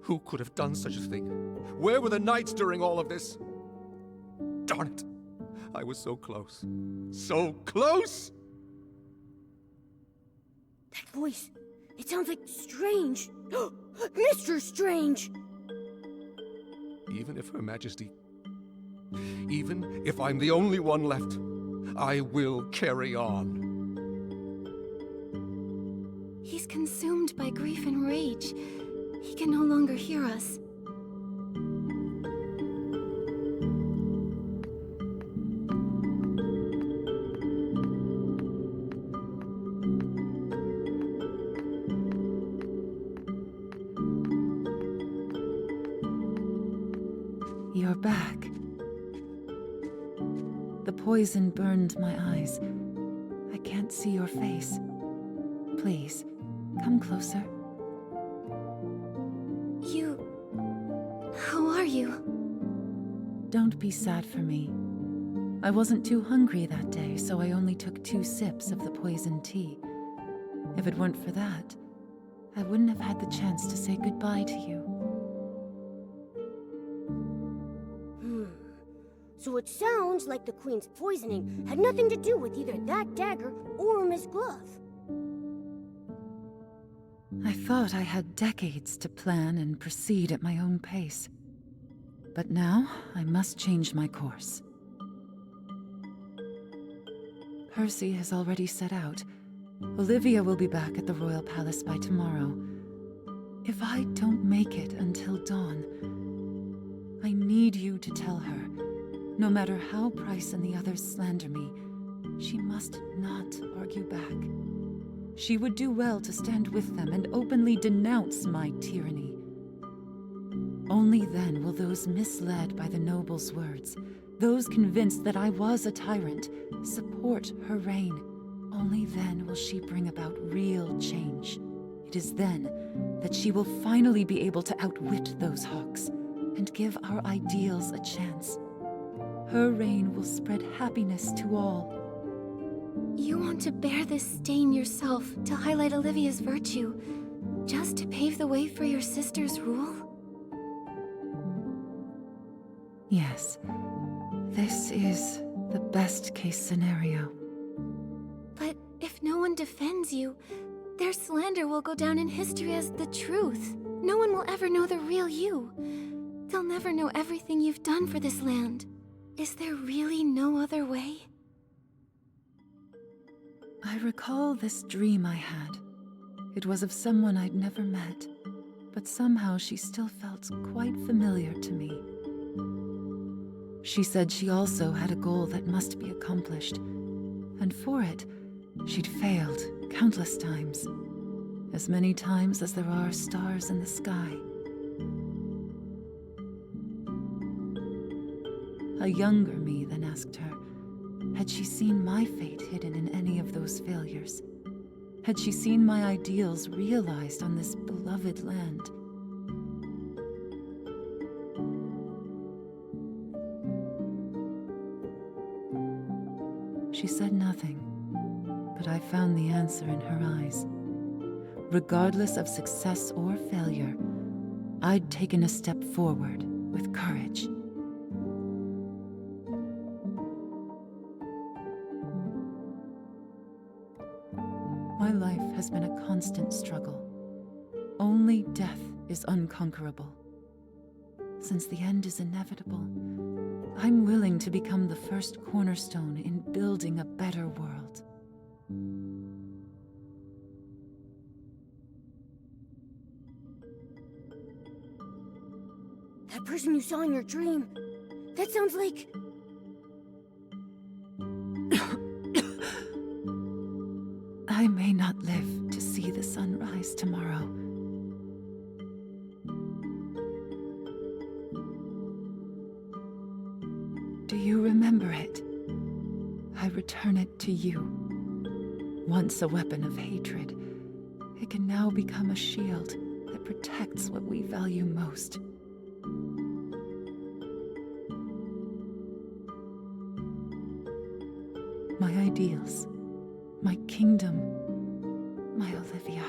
Who could have done such a thing? Where were the knights during all of this? Darn it! I was so close. So close! That voice, it sounds like Strange. Mr. Strange! Even if Her Majesty... Even if I'm the only one left, I will carry on. He's consumed by grief and rage. He can no longer hear us. You're back. The poison burned my eyes. I can't see your face. Please, come closer. How are you? Don't be sad for me. I wasn't too hungry that day, so I only took 2 sips of the poison tea. If it weren't for that, I wouldn't have had the chance to say goodbye to you. So it sounds like the Queen's poisoning had nothing to do with either that dagger or Miss Glove. I thought I had decades to plan and proceed at my own pace. But now, I must change my course. Percy has already set out. Olivia will be back at the Royal Palace by tomorrow. If I don't make it until dawn, I need you to tell her, no matter how Price and the others slander me, she must not argue back. She would do well to stand with them and openly denounce my tyranny. Only then will those misled by the noble's words, those convinced that I was a tyrant, support her reign. Only then will she bring about real change. It is then that she will finally be able to outwit those hawks and give our ideals a chance. Her reign will spread happiness to all. You want to bear this stain yourself to highlight Olivia's virtue, just to pave the way for your sister's rule? Yes, this is the best-case scenario. But if no one defends you, their slander will go down in history as the truth. No one will ever know the real you. They'll never know everything you've done for this land. Is there really no other way? I recall this dream I had. It was of someone I'd never met, but somehow she still felt quite familiar to me. She said she also had a goal that must be accomplished, and for it, she'd failed countless times. As many times as there are stars in the sky. A younger me then asked her, had she seen my fate hidden in any of those failures? Had she seen my ideals realized on this beloved land? She said nothing, but I found the answer in her eyes. Regardless of success or failure, I'd taken a step forward with courage. My life has been a constant struggle. Only death is unconquerable. Since the end is inevitable, I'm willing to become the first cornerstone in building a better world. That person you saw in your dream, that sounds like... I may not live to see the sun rise tomorrow. Do you remember it? I return it to you. Once a weapon of hatred, it can now become a shield that protects what we value most. My ideals, my kingdom, my Olivia.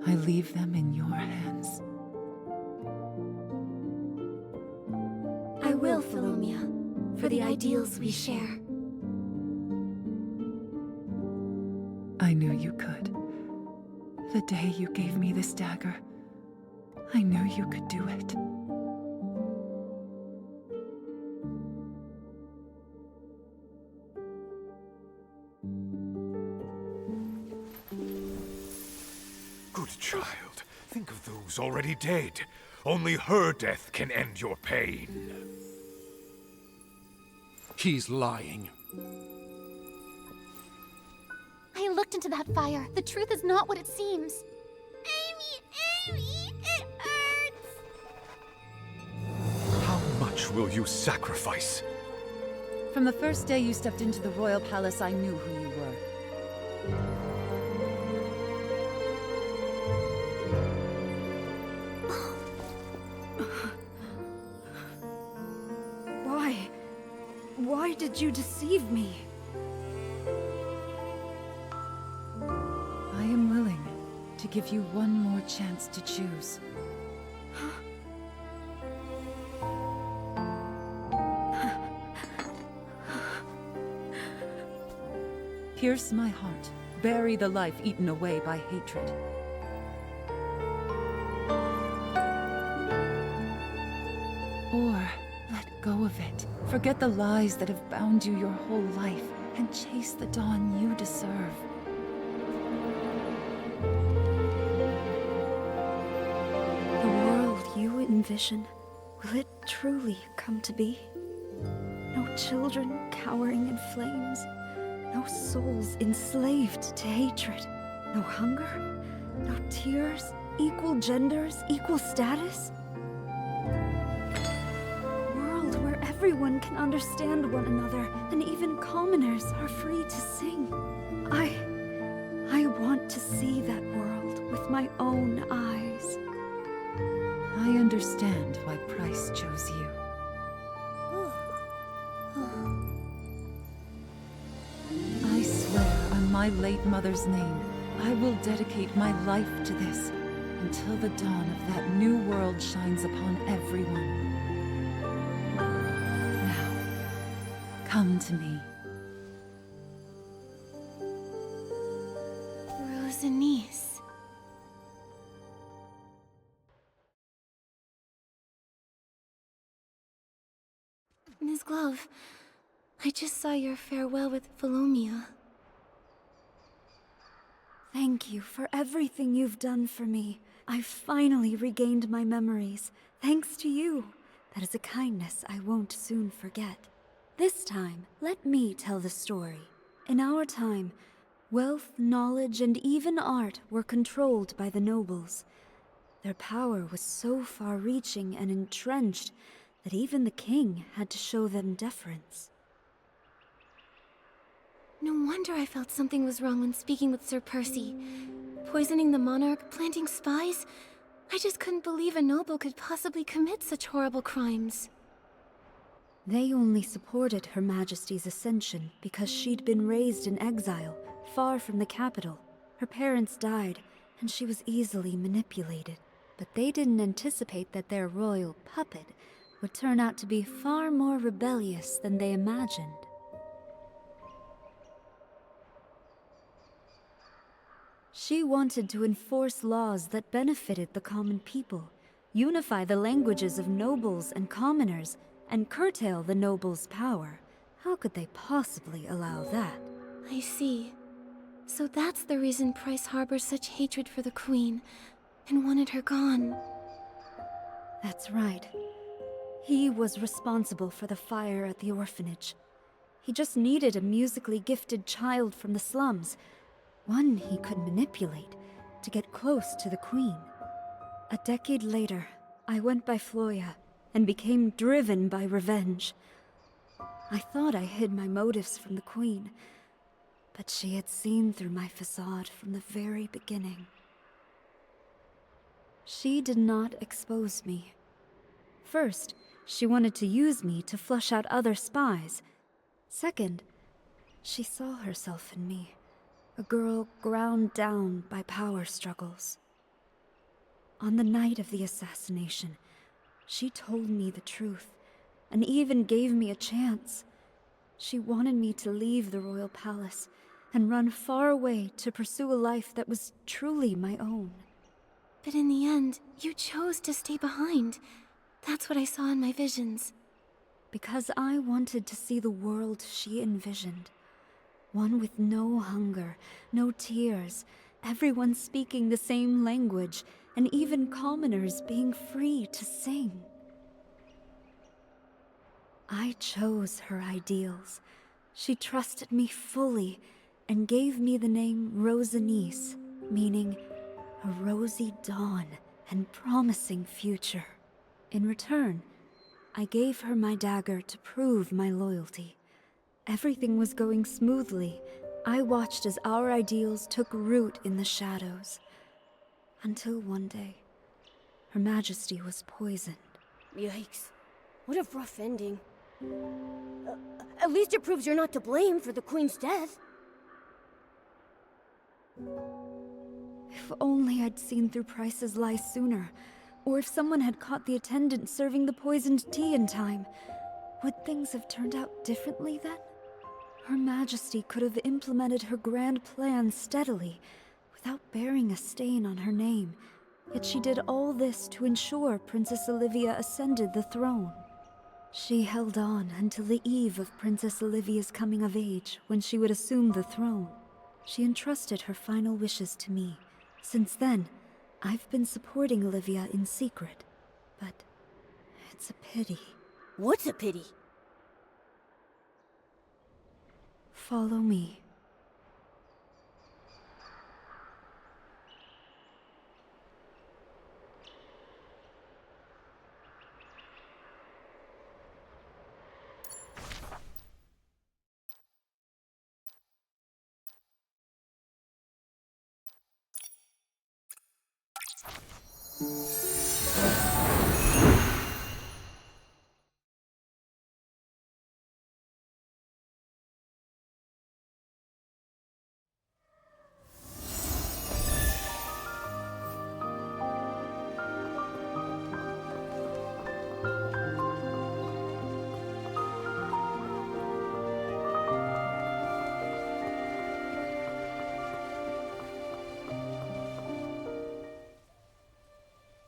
I leave them in your hands. I will, Philomia, for the ideals we share. I knew you could. The day you gave me this dagger, I knew you could do it. Good child, think of those already dead. Only her death can end your pain. He's lying. I looked into that fire. The truth is not what it seems. Amy, it hurts! How much will you sacrifice? From the first day you stepped into the royal palace, I knew who you were. Why did you deceive me? I am willing to give you one more chance to choose. Pierce my heart, bury the life eaten away by hatred. Or let go of it. Forget the lies that have bound you your whole life and chase the dawn you deserve. The world you envision, will it truly come to be? No children cowering in flames, no souls enslaved to hatred, no hunger, no tears, equal genders, equal status? A world where everyone can understand one another, and even commoners are free to sing. I want to see that world with my own eyes. I understand why Price chose you. I swear on my late mother's name, I will dedicate my life to this until the dawn of that new world shines upon everyone. Now, come to me. Rosanice. Ms. Glove, I just saw your farewell with Philomia. Thank you for everything you've done for me. I've finally regained my memories, thanks to you. That is a kindness I won't soon forget. This time, let me tell the story. In our time, wealth, knowledge, and even art were controlled by the nobles. Their power was so far-reaching and entrenched that even the king had to show them deference. No wonder I felt something was wrong when speaking with Sir Percy. Poisoning the monarch, planting spies? I just couldn't believe a noble could possibly commit such horrible crimes. They only supported Her Majesty's ascension because she'd been raised in exile, far from the capital. Her parents died, and she was easily manipulated. But they didn't anticipate that their royal puppet would turn out to be far more rebellious than they imagined. She wanted to enforce laws that benefited the common people, unify the languages of nobles and commoners, and curtail the nobles' power. How could they possibly allow that? I see. So that's the reason Price harbors such hatred for the Queen, and wanted her gone. That's right. He was responsible for the fire at the orphanage. He just needed a musically gifted child from the slums, one he could manipulate to get close to the Queen. A decade later, I went by Floya and became driven by revenge. I thought I hid my motives from the Queen, but she had seen through my facade from the very beginning. She did not expose me. First, she wanted to use me to flush out other spies. Second, she saw herself in me, a girl ground down by power struggles. On the night of the assassination, she told me the truth, and even gave me a chance. She wanted me to leave the royal palace and run far away to pursue a life that was truly my own. But in the end, you chose to stay behind. That's what I saw in my visions. Because I wanted to see the world she envisioned. One with no hunger, no tears, everyone speaking the same language, and even commoners being free to sing. I chose her ideals. She trusted me fully and gave me the name Rosanice, meaning a rosy dawn and promising future. In return, I gave her my dagger to prove my loyalty. Everything was going smoothly. I watched as our ideals took root in the shadows. Until one day, Her Majesty was poisoned. Yikes. What a rough ending. At least it proves you're not to blame for the Queen's death. If only I'd seen through Price's lies sooner, or if someone had caught the attendant serving the poisoned tea in time. Would things have turned out differently then? Her Majesty could have implemented her grand plan steadily, without bearing a stain on her name. Yet she did all this to ensure Princess Olivia ascended the throne. She held on until the eve of Princess Olivia's coming of age, when she would assume the throne. She entrusted her final wishes to me. Since then, I've been supporting Olivia in secret. But it's a pity. What's a pity? Follow me.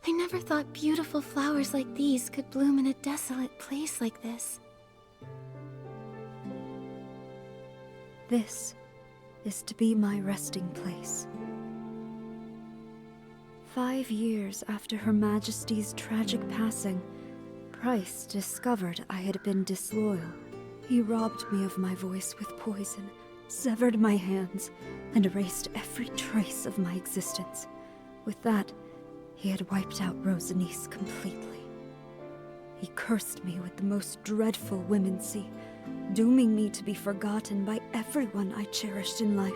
I never thought beautiful flowers like these could bloom in a desolate place like this. This is to be my resting place. 5 years after Her Majesty's tragic passing, Price discovered I had been disloyal. He robbed me of my voice with poison, severed my hands, and erased every trace of my existence. With that, he had wiped out Rosanice completely. He cursed me with the most dreadful womency, dooming me to be forgotten by everyone I cherished in life.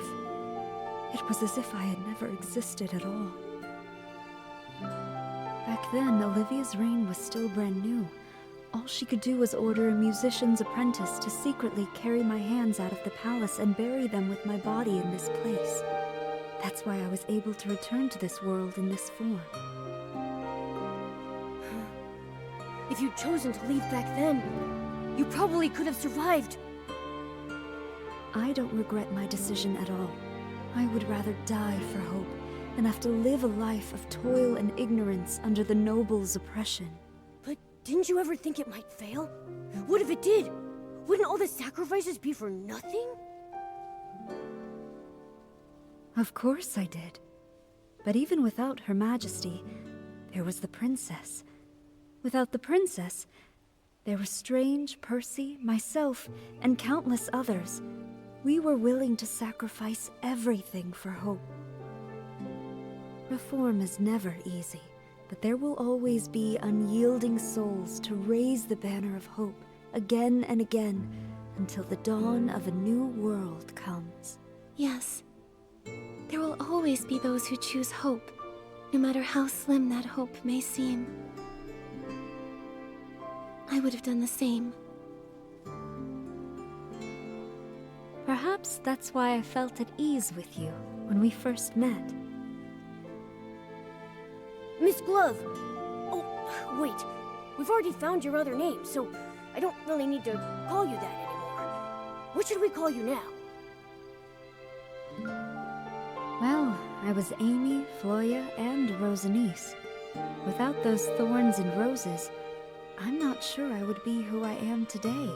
It was as if I had never existed at all. Back then, Olivia's reign was still brand new. All she could do was order a musician's apprentice to secretly carry my hands out of the palace and bury them with my body in this place. That's why I was able to return to this world in this form. If you'd chosen to leave back then, you probably could have survived. I don't regret my decision at all. I would rather die for hope than have to live a life of toil and ignorance under the nobles' oppression. But didn't you ever think it might fail? What if it did? Wouldn't all the sacrifices be for nothing? Of course I did. But even without Her Majesty, there was the princess. Without the princess, there were Strange, Percy, myself, and countless others. We were willing to sacrifice everything for hope. Reform is never easy, but there will always be unyielding souls to raise the banner of hope again and again until the dawn of a new world comes. Yes. There will always be those who choose hope, no matter how slim that hope may seem. I would have done the same. Perhaps that's why I felt at ease with you when we first met. Miss Glove! Oh, wait. We've already found your other name, so I don't really need to call you that anymore. What should we call you now? Well, I was Amy, Floya, and Rosanice. Without those thorns and roses, I'm not sure I would be who I am today.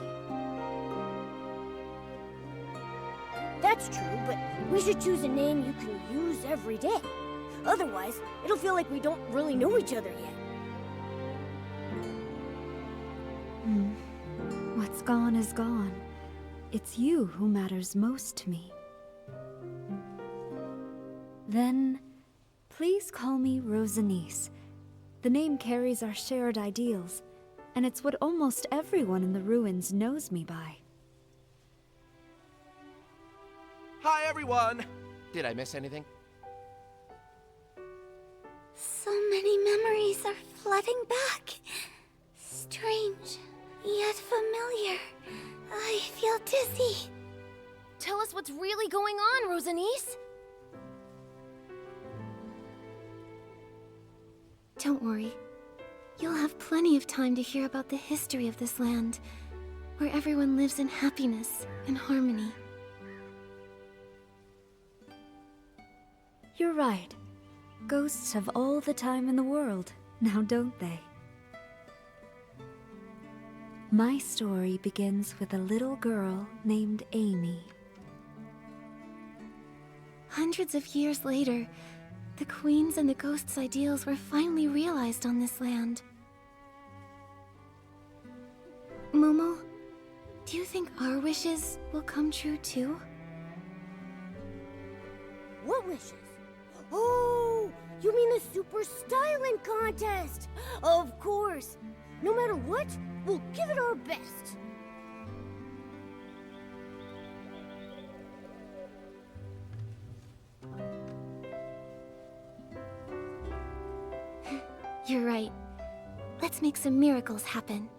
That's true, but we should choose a name you can use every day. Otherwise, it'll feel like we don't really know each other yet. What's gone is gone. It's you who matters most to me. Then, please call me Rosanice. The name carries our shared ideals, and it's what almost everyone in the ruins knows me by. Hi, everyone! Did I miss anything? So many memories are flooding back. Strange, yet familiar. I feel dizzy. Tell us what's really going on, Rosanice. Don't worry. You'll have plenty of time to hear about the history of this land. where everyone lives in happiness and harmony. You're right. Ghosts have all the time in the world, now don't they? My story begins with a little girl named Amy. Hundreds of years later, the Queen's and the Ghost's ideals were finally realized on this land. Momo, do you think our wishes will come true too? What wishes? Oh, you mean the Super Styling Contest! Of course! No matter what, we'll give it our best! You're right. Let's make some miracles happen.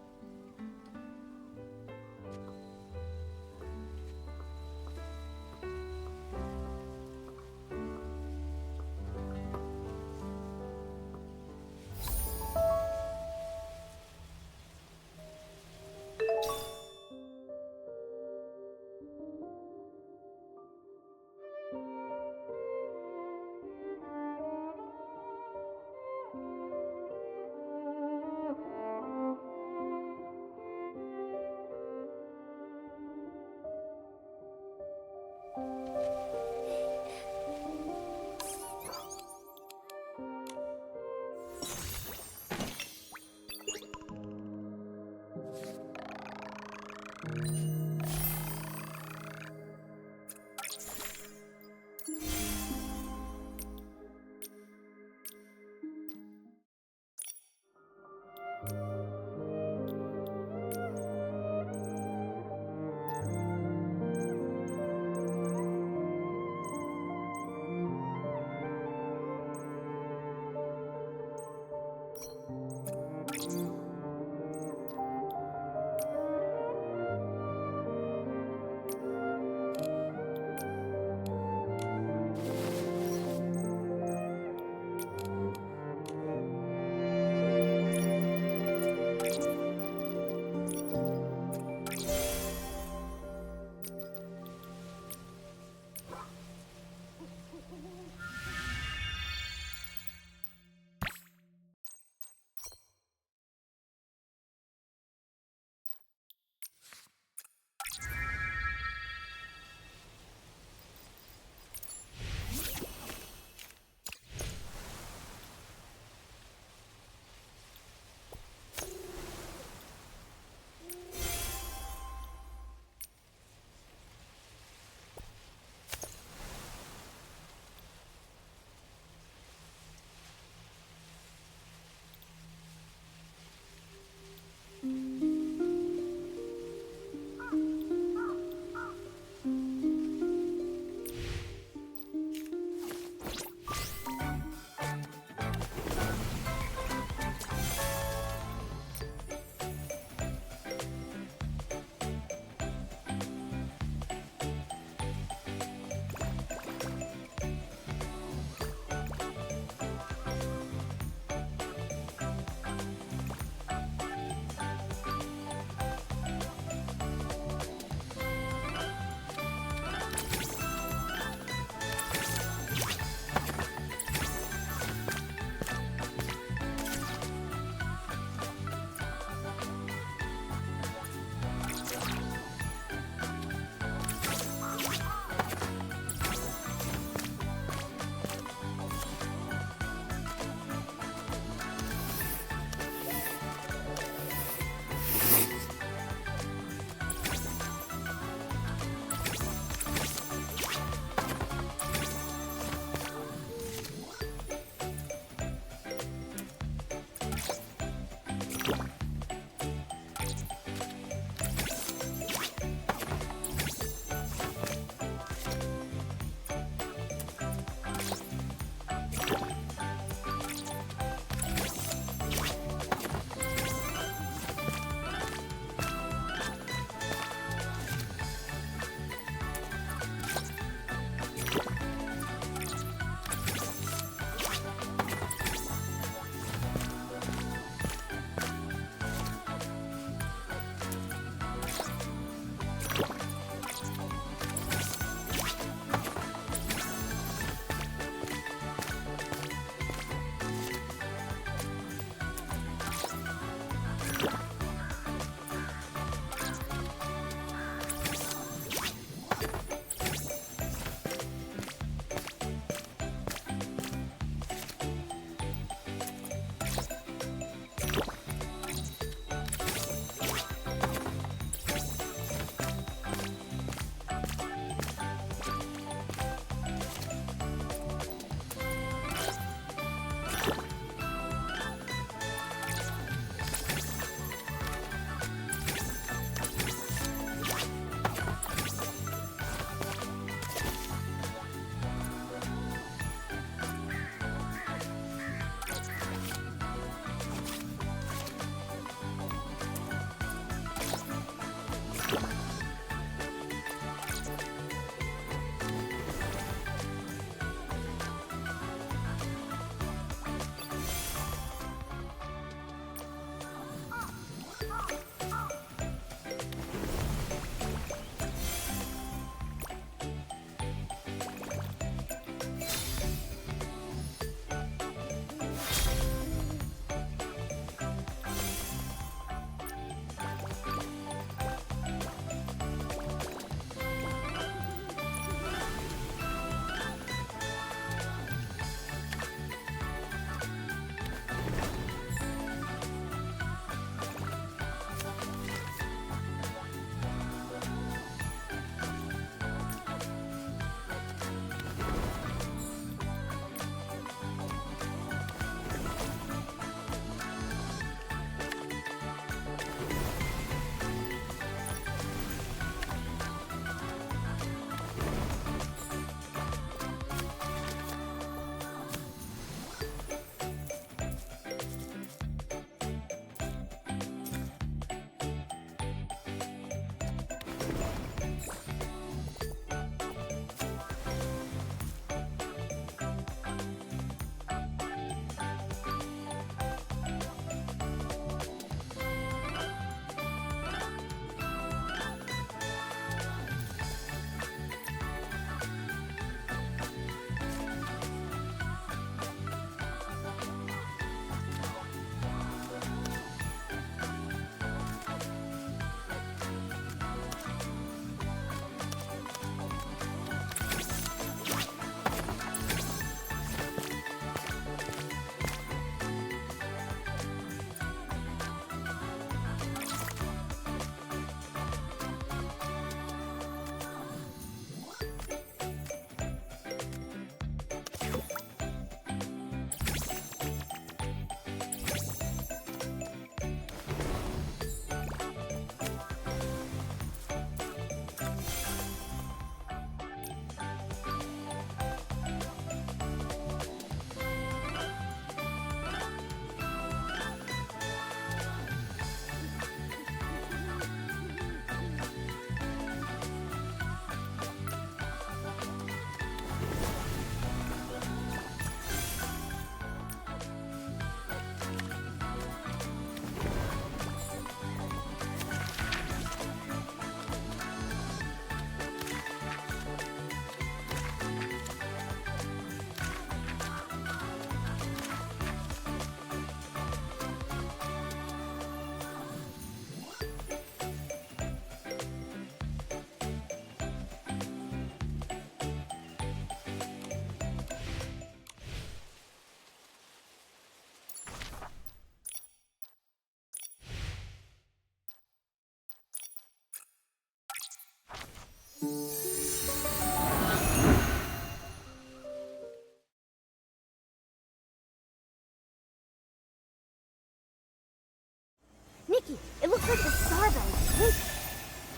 Nikki, it looks like the star bell is winking.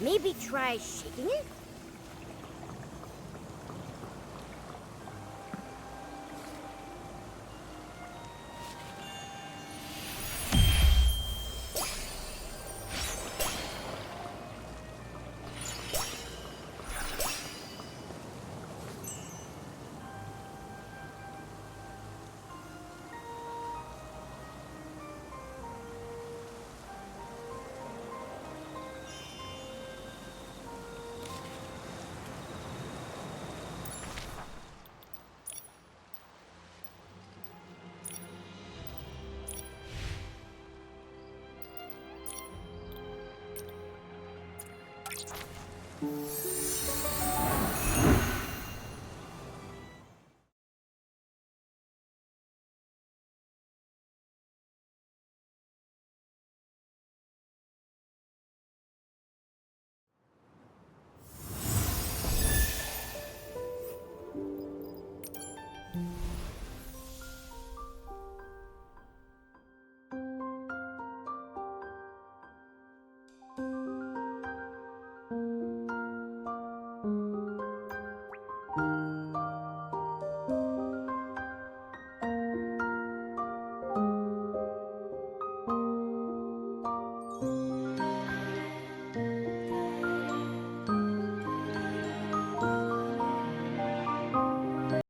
Maybe try shaking it?